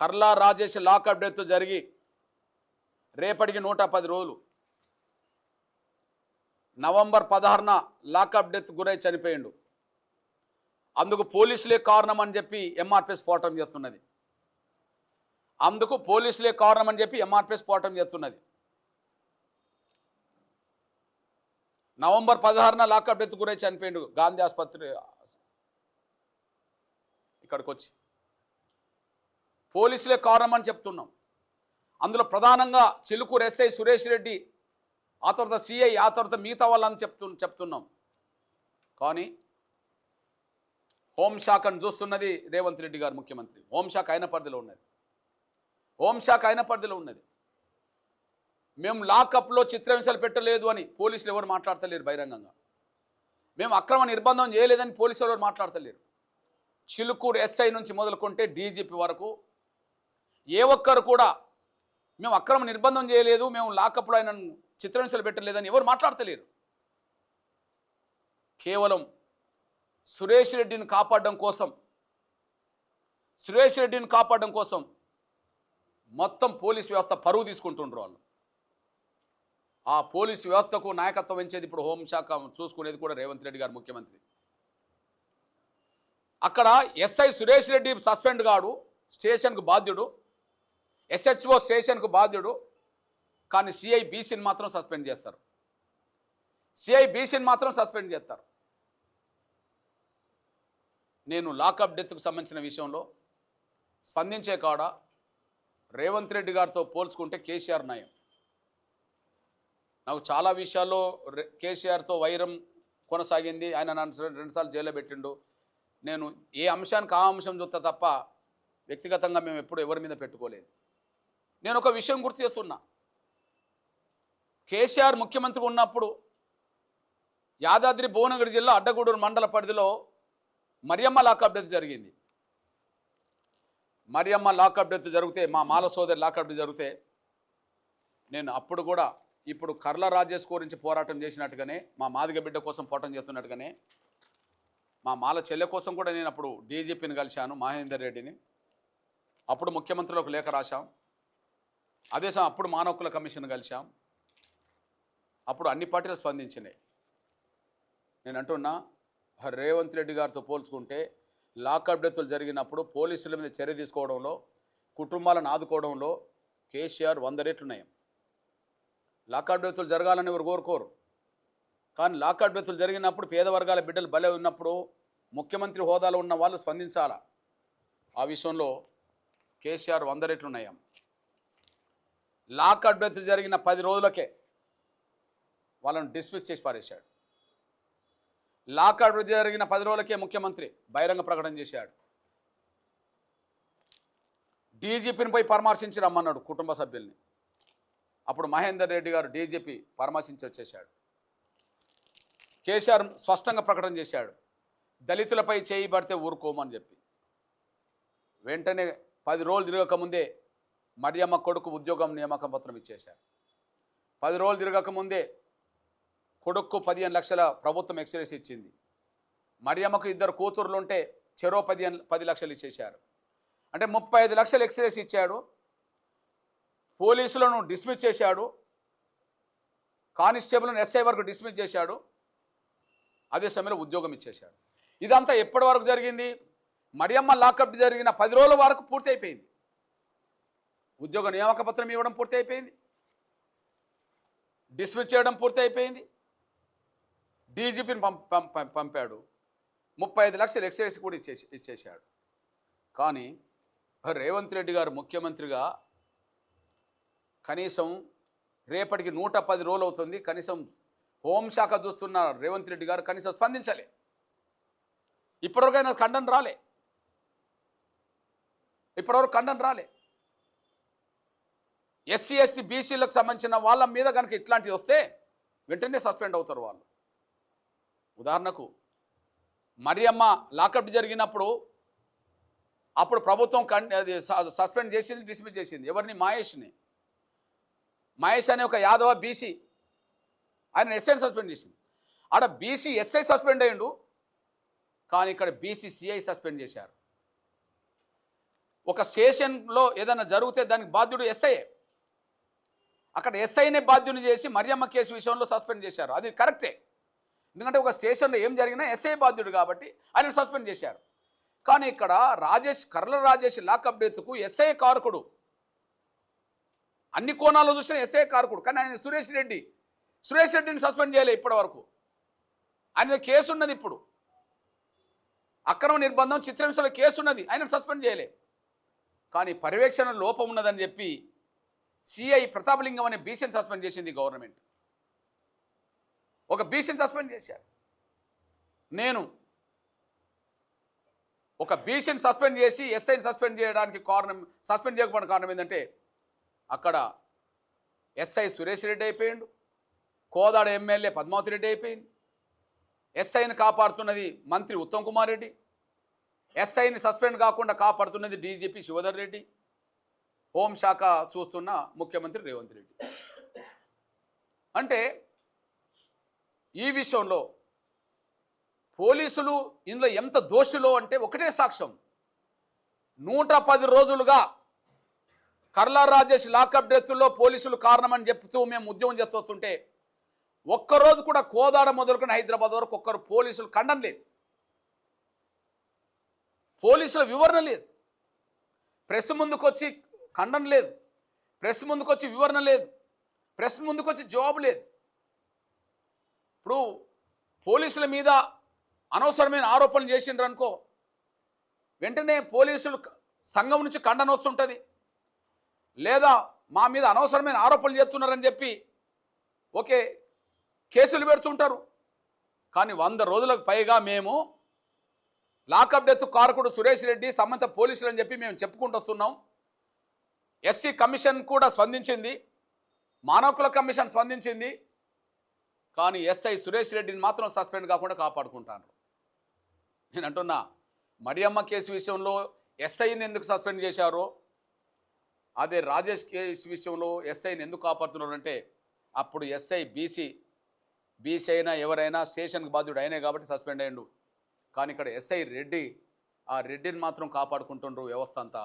కర్లా రాజేష్ లాకప్ డెత్ జరిగి రేపటికి 110 రోజులు. నవంబర్ 16న లాకప్ డెత్ గురై చనిపోయిండు. అందుకు పోలీసులే కారణం అని చెప్పి ఎంఆర్పిఎస్ పోరాటం చేస్తున్నది. నవంబర్ 16న లాకప్ డెత్ గురై చనిపోయిండు గాంధీ ఆసుపత్రి ఇక్కడికి వచ్చి. పోలీసులే కారణం అని చెప్తున్నాం. అందులో ప్రధానంగా చిలుకూరు ఎస్ఐ సురేష్ రెడ్డి, ఆ తర్వాత సిఐ, ఆ తర్వాత మిగతా వాళ్ళని చెప్తున్నాం. కానీ హోంశాఖను చూస్తున్నది రేవంత్ రెడ్డి గారు ముఖ్యమంత్రి. హోంశాఖ ఆయన పరిధిలో ఉన్నది. మేము లాకప్లో చిత్రహింసలు పెట్టలేదు అని పోలీసులు ఎవరు మాట్లాడతలేరు బహిరంగంగా. మేము అక్రమ నిర్బంధం చేయలేదని పోలీసులు ఎవరు మాట్లాడతలేరు. చిలుకూరు ఎస్ఐ నుంచి మొదలుకుంటే డీజీపీ వరకు ఏ ఒక్కరు కూడా మేము అక్రమ నిర్బంధం చేయలేదు, మేము లాకప్లో ఆయన చిత్రహింసలు పెట్టలేదని ఎవరు మాట్లాడతలేరు. కేవలం సురేష్ రెడ్డిని కాపాడడం కోసం మొత్తం పోలీస్ వ్యవస్థ పరువు తీసుకుంటుండ్రు వాళ్ళు. ఆ పోలీస్ వ్యవస్థకు నాయకత్వం వహించేది ఇప్పుడు హోంశాఖ చూసుకునేది కూడా రేవంత్ రెడ్డి గారు ముఖ్యమంత్రి. అక్కడ ఎస్ఐ సురేష్ రెడ్డి సస్పెండ్ కాడు, స్టేషన్కు బాధ్యుడు, ఎస్హెచ్ఓ స్టేషన్కు బాధ్యుడు. కానీ సిఐ బీసీని మాత్రం సస్పెండ్ చేస్తారు. నేను లాకప్ డెత్కు సంబంధించిన విషయంలో స్పందించే కాడ రేవంత్ రెడ్డి గారితో పోల్చుకుంటే కేసీఆర్ నయం. నాకు చాలా విషయాల్లో కేసీఆర్తో వైరం కొనసాగింది. ఆయన నన్ను 2 సార్లు జైల్లో పెట్టిండు. నేను ఏ అంశానికి ఆ అంశం చూస్తా తప్ప వ్యక్తిగతంగా మేము ఎప్పుడు ఎవరి మీద పెట్టుకోలేదు. నేను ఒక విషయం గుర్తు చేస్తున్నా. కేసీఆర్ ముఖ్యమంత్రి ఉన్నప్పుడు యాదాద్రి భువనగిరి జిల్లా అడ్డగూడూరు మండల పరిధిలో మరియమ్మ లాకప్ డెత్ జరిగింది. మరియమ్మ లాకప్ డెత్ జరిగితే, మా మాల సోదరి లాకప్ డెత్ జరిగితే, నేను అప్పుడు కూడా ఇప్పుడు కర్ల రాజేష్ గురించి పోరాటం చేసినట్టుగానే, మా మాదిగ బిడ్డ కోసం పోరాటం చేస్తున్నట్టుగానే, మా మాల చెల్లె కోసం కూడా నేను అప్పుడు డీజీపీని కలిశాను, మహేందర్ రెడ్డిని. అప్పుడు ముఖ్యమంత్రులకు లేఖ రాశాం. అదే అప్పుడు మానవ హక్కుల కమిషన్ కలిశాం. అప్పుడు అన్ని పార్టీలు స్పందించినాయి. నేను అంటున్నా, రేవంత్ రెడ్డి గారితో పోల్చుకుంటే లాకప్ డెత్తులు జరిగినప్పుడు పోలీసుల మీద చర్య తీసుకోవడంలో, కుటుంబాలను ఆదుకోవడంలో కేసీఆర్ 100 రెట్లు నయం. లాకప్ డెత్తులు జరగాలని ఎవరు కోరుకోరు. కానీ లాకప్ డెత్తులు జరిగినప్పుడు పేద వర్గాల బిడ్డలు బలే ఉన్నప్పుడు ముఖ్యమంత్రి హోదాలో ఉన్న వాళ్ళు స్పందించాలా. ఆ విషయంలో కేసీఆర్ 100 రెట్లు నయం. లాకప్ డెత్ జరిగిన 10 రోజులకే వాళ్ళను డిస్మిస్ చేసి పారేశాడు. లాకప్ డెత్ జరిగిన 10 రోజులకే ముఖ్యమంత్రి బహిరంగ ప్రకటన చేశాడు. డీజీపీని పోయి పరామర్శించి రమ్మన్నాడు కుటుంబ సభ్యుల్ని. అప్పుడు మహేందర్ రెడ్డి గారు డీజీపీ పరామర్శించి వచ్చేశాడు. కేసీఆర్ స్పష్టంగా ప్రకటన చేశాడు, దళితులపై చేయి పడితే ఊరుకోమని చెప్పి. వెంటనే 10 రోజులు తిరగకముందే మరియమ్మ కొడుకు ఉద్యోగం నియామక పత్రం ఇచ్చేశారు. 10 రోజులు తిరగకముందే కొడుకు 15 లక్షల ప్రభుత్వం ఎక్స్రేస్ ఇచ్చింది. మరియమ్మకు 2 కూతుర్లుంటే చెరో 10 లక్షలు ఇచ్చేశారు. అంటే 35 లక్షలు ఎక్స్రేస్ ఇచ్చాడు, పోలీసులను డిస్మిస్ చేశాడు, కానిస్టేబుల్ను ఎస్ఐ వరకు డిస్మిస్ చేశాడు, అదే సమయంలో ఉద్యోగం ఇచ్చేశాడు. ఇదంతా ఎప్పటి వరకు జరిగింది? మరియమ్మ లాకప్ జరిగిన 10 రోజుల వరకు పూర్తి అయిపోయింది. ఉద్యోగ నియామక పత్రం ఇవ్వడం పూర్తి అయిపోయింది, డిస్మిస్ చేయడం పూర్తి అయిపోయింది, డీజీపీని పంపాడు, 35 లక్షలు ఎక్సైజ్ కూడా ఇచ్చేశాడు. కానీ రేవంత్ రెడ్డి గారు ముఖ్యమంత్రిగా కనీసం రేపటికి 110 రోజులు అవుతుంది, కనీసం హోంశాఖ చూస్తున్న రేవంత్ రెడ్డి గారు కనీసం స్పందించలే. ఇప్పటివరకు ఆయన ఖండన రాలే, ఎస్సీ ఎస్టీ బీసీలకు సంబంధించిన వాళ్ళ మీద కనుక ఇట్లాంటివి వస్తే వెంటనే సస్పెండ్ అవుతారు వాళ్ళు. ఉదాహరణకు మరియమ్మ లాకప్ జరిగినప్పుడు అప్పుడు ప్రభుత్వం అది సస్పెండ్ చేసింది, డిస్మిస్ చేసింది. ఎవరిని? మహేష్ అనే ఒక యాదవ బీసీ, ఆయన ఎస్ఐని సస్పెండ్ చేసింది. ఆడ బీసీ ఎస్ఐ సస్పెండ్ అయ్యిండు, కానీ ఇక్కడ బీసీ సిఐ సస్పెండ్ చేశారు. ఒక స్టేషన్లో ఏదైనా జరిగితే దానికి బాధ్యుడు ఎస్ఐఏ, అక్కడ ఎస్ఐనే బాధ్యుని చేసి మరియమ్మ కేసు విషయంలో సస్పెండ్ చేశారు. అది కరెక్టే, ఎందుకంటే ఒక స్టేషన్లో ఏం జరిగినా ఎస్ఐ బాధ్యుడు కాబట్టి ఆయన సస్పెండ్ చేశారు. కానీ ఇక్కడ కర్ల రాజేష్ లాకప్ డెత్కు ఎస్ఐ కారకుడు, అన్ని కోణాల్లో చూసినా ఎస్ఐ కారకుడు. కానీ ఆయన సురేష్ రెడ్డిని సస్పెండ్ చేయలే ఇప్పటి వరకు. ఆయన కేసు ఉన్నది, ఇప్పుడు అక్రమ నిర్బంధం చిత్రహింసలో కేసు ఉన్నది, ఆయన సస్పెండ్ చేయలే. కానీ పర్యవేక్షణ లోపం ఉన్నదని చెప్పి సిఐ ప్రతాపలింగం అనే బీసీని సస్పెండ్ చేసింది గవర్నమెంట్. ఒక బీసీని సస్పెండ్ చేశారు. నేను ఒక బీసీని సస్పెండ్ చేసి ఎస్ఐని సస్పెండ్ చేయకపోవడానికి కారణం ఏంటంటే అక్కడ ఎస్ఐ సురేష్ రెడ్డి అయిపోయిండు, కోదాడ ఎమ్మెల్యే పద్మావతి రెడ్డి అయిపోయింది, ఎస్ఐని కాపాడుతున్నది మంత్రి ఉత్తమ్ కుమార్ రెడ్డి, ఎస్ఐని సస్పెండ్ కాకుండా కాపాడుతున్నది డీజీపీ శివధర్ రెడ్డి, హోంశాఖ చూస్తున్న ముఖ్యమంత్రి రేవంత్ రెడ్డి. అంటే ఈ విషయంలో పోలీసులు ఇందులో ఎంత దోషులో అంటే ఒకటే సాక్ష్యం. 110 రోజులుగా కర్ల రాజేష్ లాకప్ డెత్తుల్లో పోలీసులు కారణమని చెప్తూ మేము ఉద్యమం చేస్తుంటే ఒక్కరోజు కూడా కోదాడ మొదలుకొని హైదరాబాద్ వరకు ఒక్కరు పోలీసులు ఖండన లేదు, పోలీసుల వివరణ లేదు, ప్రెస్ ముందుకు వచ్చి ఖండన లేదు, ప్రెస్ ముందుకు వచ్చి వివరణ లేదు, ప్రెస్ ముందుకు వచ్చి జవాబు లేదు. ఇప్పుడు పోలీసుల మీద అనవసరమైన ఆరోపణలు చేసిండ్రు అనుకో, వెంటనే పోలీసులు సంఘం నుంచి ఖండన వస్తుంటుంది, లేదా మా మీద అనవసరమైన ఆరోపణలు చేస్తున్నారని చెప్పి ఓకే కేసులు పెడుతుంటారు. కానీ 100 రోజులకు పైగా మేము లాకప్ డెత్ కారకుడు సురేష్ రెడ్డి సంబంధిత పోలీసులు అని చెప్పి మేము చెప్పుకుంటూ వస్తున్నాం. ఎస్సీ కమిషన్ కూడా స్పందించింది, మానవ హక్కుల కమిషన్ స్పందించింది, కానీ ఎస్ఐ సురేష్ రెడ్డిని మాత్రం సస్పెండ్ కాకుండా కాపాడుకుంటాను. నేను అంటున్నా, మరియమ్మ కేసు విషయంలో ఎస్ఐని ఎందుకు సస్పెండ్ చేశారో, అదే రాజేష్ కేసు విషయంలో ఎస్ఐని ఎందుకు కాపాడుతున్నారంటే అప్పుడు ఎస్ఐ బీసీ అయినా ఎవరైనా స్టేషన్కి బాధ్యుడు అయినా కాబట్టి సస్పెండ్ అయ్యిండు. కానీ ఇక్కడ ఎస్ఐ రెడ్డి, ఆ రెడ్డిని మాత్రం కాపాడుకుంటుండ్రు వ్యవస్థ అంతా.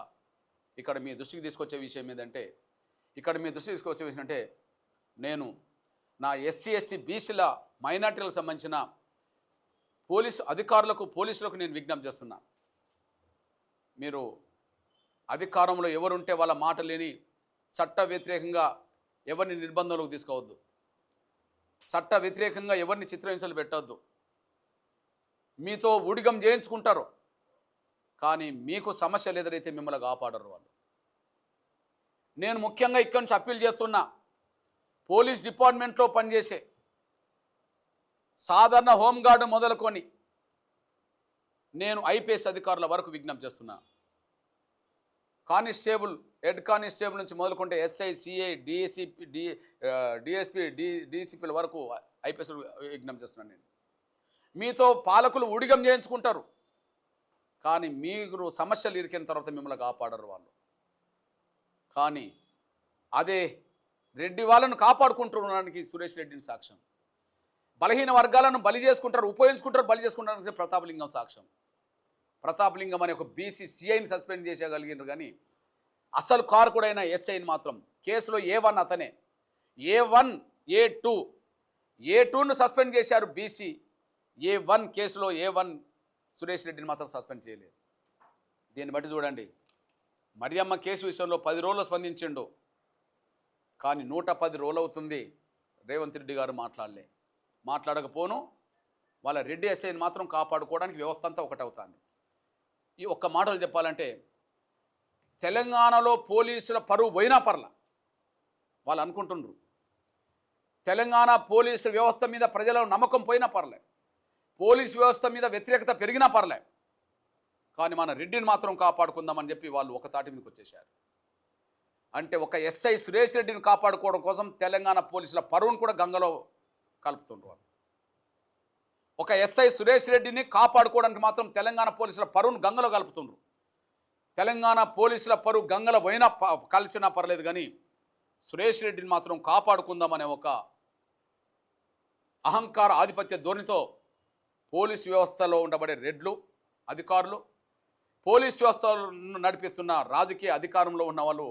ఇక్కడ మీ దృష్టికి తీసుకొచ్చే విషయం ఏంటంటే నేను నా ఎస్సీ ఎస్టీ బీసీల మైనార్టీలకు సంబంధించిన పోలీసులకు నేను విజ్ఞప్తి చేస్తున్నా. మీరు అధికారంలో ఎవరుంటే వాళ్ళ మాట లేని చట్ట వ్యతిరేకంగా ఎవరిని నిర్బంధంలోకి తీసుకోవద్దు, చట్ట వ్యతిరేకంగా ఎవరిని చిత్రహింసలు పెట్టవద్దు. మీతో ఊడిగం చేయించుకుంటారు, కానీ మీకు సమస్యలు ఎదురైతే మిమ్మల్ని కాపాడరు వాళ్ళు. నేను ముఖ్యంగా ఇక్కడి నుంచి అప్పీల్ చేస్తున్నా, పోలీస్ డిపార్ట్మెంట్లో పనిచేసే సాధారణ హోంగార్డు మొదలుకొని నేను ఐపీఎస్ అధికారుల వరకు విజ్ఞప్తి చేస్తున్నా. కానిస్టేబుల్, హెడ్ కానిస్టేబుల్ నుంచి మొదలుకుంటే ఎస్ఐ, సిఐ, డిఎస్పీ, డీసీపీల వరకు ఐపీఎస్ విజ్ఞప్తి చేస్తున్నాను. నేను మీతో పాలకులు ఊడిగం చేయించుకుంటారు, కానీ మీరు సమస్యలు ఇరికిన తర్వాత మిమ్మల్ని కాపాడరు వాళ్ళు. కానీ అదే రెడ్డి వాళ్ళను కాపాడుకుంటున్నానికి సురేష్ రెడ్డిని సాక్ష్యం. బలహీన వర్గాలను బలి చేసుకుంటారు, ఉపయోగించుకుంటారు, బలి చేసుకుంటారు ప్రతాపలింగం సాక్ష్యం. ప్రతాపలింగం అనే ఒక బీసీ సిఐని సస్పెండ్ చేసేయగలిగినారు, కానీ అసలు కారకుడైన ఎస్ఐని మాత్రం కేసులో A1 అతనే. A1 A2 A2ను సస్పెండ్ చేశారు బీసీ. A1 కేసులో A1 సురేష్ రెడ్డిని మాత్రం సస్పెండ్ చేయలేదు. దీన్ని బట్టి చూడండి, మరియమ్మ కేసు విషయంలో 10 రోజులు స్పందించిండు, కానీ 110 రోజులు అవుతుంది రేవంత్ రెడ్డి గారు మాట్లాడకపోను వాళ్ళ రెడ్డి ఎస్ఐని మాత్రం కాపాడుకోవడానికి వ్యవస్థ అంతా ఒకటవుతుంది. ఈ ఒక్క మాటలు చెప్పాలంటే, తెలంగాణలో పోలీసుల పరువు పోయినా పర్ల, వాళ్ళు అనుకుంటుండ్రు తెలంగాణ పోలీసు వ్యవస్థ మీద ప్రజల నమ్మకం పోయినా పర్లే, పోలీసు వ్యవస్థ మీద వ్యతిరేకత పెరిగినా పర్లే, కానీ మన రెడ్డిని మాత్రం కాపాడుకుందామని చెప్పి వాళ్ళు ఒక తాటి మీదకి వచ్చేసారు. అంటే ఒక ఎస్ఐ సురేష్ రెడ్డిని కాపాడుకోవడం కోసం తెలంగాణ పోలీసుల పరువును కూడా గంగలో కలుపుతుండ్రు వాళ్ళు. ఒక ఎస్ఐ సురేష్ రెడ్డిని కాపాడుకోవడానికి మాత్రం తెలంగాణ పోలీసుల పరువును గంగలో కలుపుతుండ్రు. తెలంగాణ పోలీసుల పరువు గంగలో పోయినా కలిసినా పర్లేదు, కానీ సురేష్ రెడ్డిని మాత్రం కాపాడుకుందామనే ఒక అహంకార ఆధిపత్య ధోరణితో పోలీసు వ్యవస్థలో ఉండబడే రెడ్లు అధికారులు, పోలీసు వ్యవస్థను నడిపిస్తున్న రాజకీయ అధికారంలో ఉన్న వాళ్ళు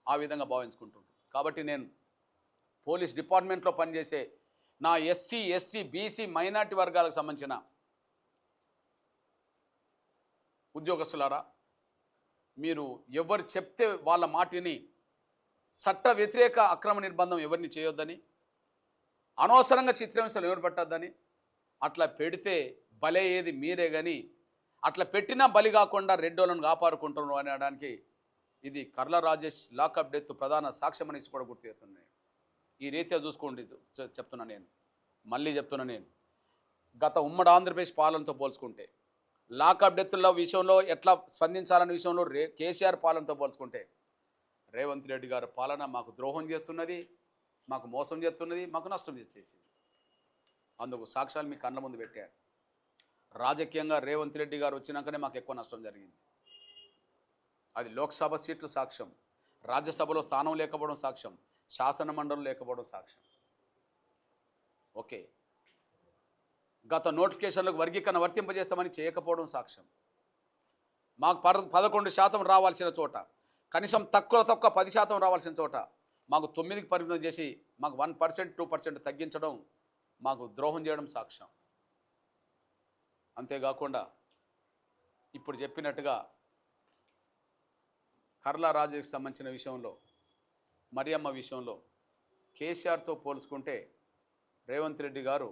ఆ విధంగా భావించుకుంటుంటారు. కాబట్టి నేను పోలీస్ డిపార్ట్మెంట్లో పనిచేసే నా ఎస్సీ ఎస్టీ బీసీ మైనార్టీ వర్గాలకు సంబంధించిన ఉద్యోగస్తులారా, మీరు ఎవరు చెప్తే వాళ్ళ మాటిని చట్ట వ్యతిరేక అక్రమ నిర్బంధం ఎవరిని చేయొద్దని, అనవసరంగా చిత్రహింసలు ఎవరు పెట్టద్దని, అట్లా పెడితే బలే ఏది మీరే, కానీ అట్లా పెట్టినా బలి కాకుండా రెడ్డోళ్ళను కాపాడుకుంటున్నారు అనడానికి ఇది కర్ల రాజేష్ లాకప్ డెత్ ప్రధాన సాక్ష్యం అనేసి కూడా గుర్తు చేస్తున్నాను. ఈ రీత్యా చూసుకోండి చెప్తున్నా నేను, మళ్ళీ చెప్తున్నా నేను, గత ఉమ్మడి ఆంధ్రప్రదేశ్ పాలనతో పోల్చుకుంటే, లాకప్ డెత్ల విషయంలో ఎట్లా స్పందించాలనే విషయంలో కేసీఆర్ పాలనతో పోల్చుకుంటే రేవంత్ రెడ్డి గారి పాలన మాకు ద్రోహం చేస్తున్నది, మాకు మోసం చేస్తున్నది, మాకు నష్టం చేసేసింది. అందుకు సాక్ష్యాలు మీ కళ్ళ ముందు పెట్టారు. రాజకీయంగా రేవంత్ రెడ్డి గారు వచ్చినాకనే మాకు ఎక్కువ నష్టం జరిగింది. అది లోక్సభ సీట్లు సాక్ష్యం, రాజ్యసభలో స్థానం లేకపోవడం సాక్ష్యం, శాసన మండలి లేకపోవడం సాక్ష్యం. ఓకే, గత నోటిఫికేషన్లకు వర్గీకరణ వర్తింపజేస్తామని చేయకపోవడం సాక్ష్యం. మాకు 11% రావాల్సిన చోట కనీసం తక్కువ 10% రావాల్సిన చోట మాకు 9కి పరిమితం చేసి మాకు 1% 2% తగ్గించడం మాకు ద్రోహం చేయడం సాక్ష్యం. అంతేకాకుండా ఇప్పుడు చెప్పినట్టుగా కర్ల రాజుకి సంబంధించిన విషయంలో, మరియమ్మ విషయంలో కేసీఆర్తో పోల్చుకుంటే రేవంత్ రెడ్డి గారు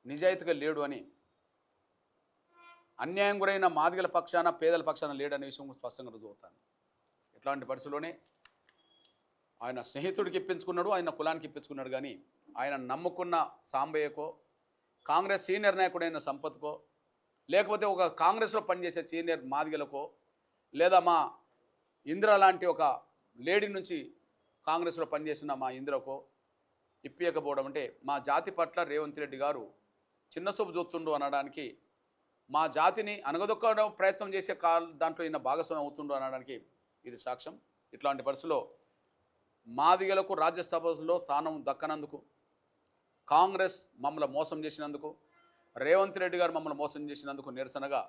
నిజాయితీగా లేడు అని, అన్యాయం గురైన మాదిగల పక్షాన పేదల పక్షాన లేడనే విషయం స్పష్టంగా రుజువుతుంది. ఇట్లాంటి పరిస్థితుల్లోనే ఆయన స్నేహితుడికి ఇప్పించుకున్నాడు, ఆయన కులానికి ఇప్పించుకున్నాడు, కానీ ఆయన నమ్ముకున్న సాంబయ్యకో, కాంగ్రెస్ సీనియర్ నాయకుడైన సంపత్కో, లేకపోతే ఒక కాంగ్రెస్లో పనిచేసే సీనియర్ మాదిగలకో, లేదా మా ఇందిర లాంటి ఒక లేడీ నుంచి కాంగ్రెస్లో పనిచేసిన మా ఇందిరకో ఇప్పియకపోవడం అంటే మా జాతి పట్ల రేవంత్ రెడ్డి గారు చిన్న చూపు చూస్తుండు అనడానికి, మా జాతిని అనగదొక్కడం ప్రయత్నం చేసే దాంట్లో ఈయన భాగస్వామి అవుతుండు అనడానికి ఇది సాక్ష్యం. ఇట్లాంటి పరిస్థితుల్లో మాదిగలకు రాజ్యసభలో స్థానం దక్కనందుకు, కాంగ్రెస్ మమ్మల్ని మోసం చేసినందుకు, రేవంత్ రెడ్డి గారు మమ్మల్ని మోసం చేసినందుకు నిరసనగా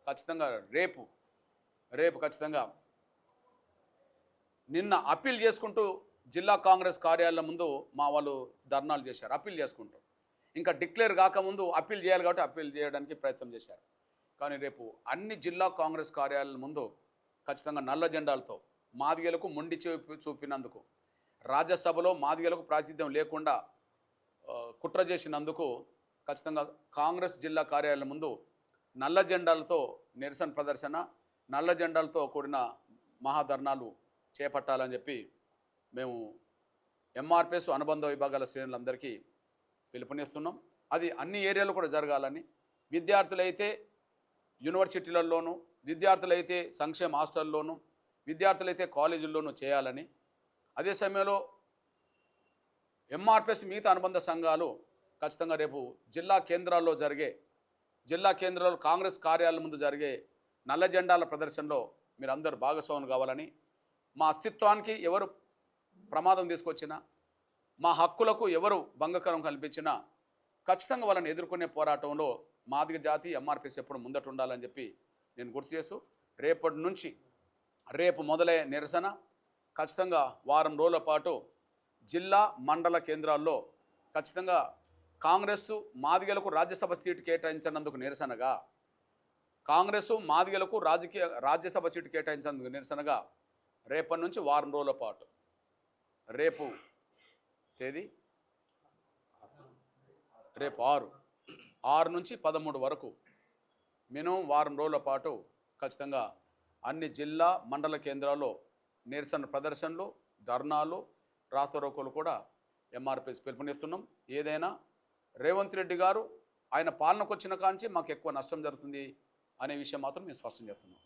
ఖచ్చితంగా రేపు ఖచ్చితంగా నిన్న అప్పీల్ చేసుకుంటూ జిల్లా కాంగ్రెస్ కార్యాలయం ముందు మా వాళ్ళు ధర్నాలు చేశారు. అప్పీల్ చేసుకుంటూ, ఇంకా డిక్లేర్ కాకముందు అప్పీల్ చేయాలి కాబట్టి అప్పీల్ చేయడానికి ప్రయత్నం చేశారు. కానీ రేపు అన్ని జిల్లా కాంగ్రెస్ కార్యాలయాల ముందు ఖచ్చితంగా నల్ల జెండాలతో మాదిగలకు మొండి చూపినందుకు, రాజ్యసభలో మాదిగలకు ప్రాతినిధ్యం లేకుండా కుట్ర చేసినందుకు ఖచ్చితంగా కాంగ్రెస్ జిల్లా కార్యాలయం ముందు నల్ల జెండాలతో నిరసన ప్రదర్శన, నల్ల జెండాలతో కూడిన మహాధర్నాలు చేపట్టాలని చెప్పి మేము ఎంఆర్పిఎస్ అనుబంధ విభాగాల శ్రేణులందరికీ పిలుపునిస్తున్నాం. అది అన్ని ఏరియాలో కూడా జరగాలని, విద్యార్థులైతే యూనివర్సిటీలలోనూ, విద్యార్థులైతే సంక్షేమ హాస్టల్లోనూ, విద్యార్థులైతే కాలేజీల్లోనూ చేయాలని, అదే సమయంలో ఎంఆర్పిఎస్ మిగతా అనుబంధ సంఘాలు ఖచ్చితంగా రేపు జిల్లా కేంద్రాల్లో కాంగ్రెస్ కార్యాలయం ముందు జరిగే నల్ల జెండాల ప్రదర్శనలో మీరు అందరూ భాగస్వాములు కావాలని, మా అస్తిత్వానికి ఎవరు ప్రమాదం తీసుకొచ్చినా, మా హక్కులకు ఎవరు భంగకరం కల్పించినా ఖచ్చితంగా వాళ్ళని ఎదుర్కొనే పోరాటంలో మాదిగ జాతి ఎంఆర్పిఎస్ ఎప్పుడు ముందట ఉండాలని చెప్పి నేను గుర్తు చేస్తూ రేపటి నుంచి రేపు మొదలయ్యే నిరసన ఖచ్చితంగా వారం రోజుల పాటు జిల్లా మండల కేంద్రాల్లో ఖచ్చితంగా కాంగ్రెస్ మాదిగలకు రాజ్యసభ సీటు కేటాయించినందుకు నిరసనగా కాంగ్రెస్ మాదిగలకు రాజ్యసభ సీటు కేటాయించినందుకు నిరసనగా రేపటి నుంచి వారం రోజుల పాటు రేపు తేదీ రేపు 6 నుంచి 13 వరకు మినిమం వారం రోజుల పాటు ఖచ్చితంగా అన్ని జిల్లా మండల కేంద్రాల్లో నిరసన ప్రదర్శనలు ధర్నాలు రాస్తారోకోలు కూడా ఎంఆర్పిఎస్ పిలుపునిస్తున్నాం. ఏదైనా రేవంత్ రెడ్డి గారు ఆయన పాలనకు వచ్చిన కాంచి మాకు ఎక్కువ నష్టం జరుగుతుంది అనే విషయం మాత్రం మేము స్పష్టం చేస్తున్నాం.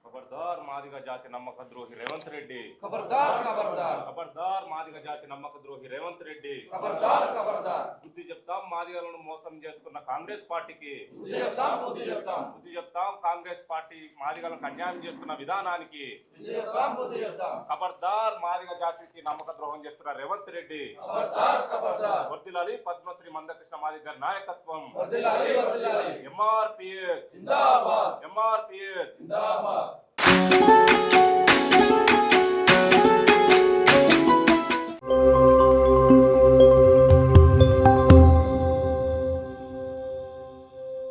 खबरदार मादिगा जाति नम्मक द्रोही रेवंत रेड्डी खबरदार खबरदार खबरदार मादिगा जाति नम्मक द्रोही रेवंत रेड्डी खबरदार खबरदार బుద్ధి చెప్తాం మాదిగలను మోసం చేస్తున్న కాంగ్రెస్ పార్టీకి బుద్ధి చెప్తాం కాంగ్రెస్ పార్టీ మాదిగలను అన్యాయం చేస్తున్న విధానానికి బుద్ధి చెప్తాం ఖబర్దార్ మాదిగ జాతికి నమ్మక ద్రోహం చేస్తున్న రేవంత్ రెడ్డి ఖబర్దార్ వర్ధిల్లాలి పద్మశ్రీ మందకృష్ణ మాదిగ గారి నాయకత్వం వర్ధిల్లాలి ఎంఆర్పిఎస్ జిందాబాద్ ఎంఆర్పిఎస్ జిందాబాద్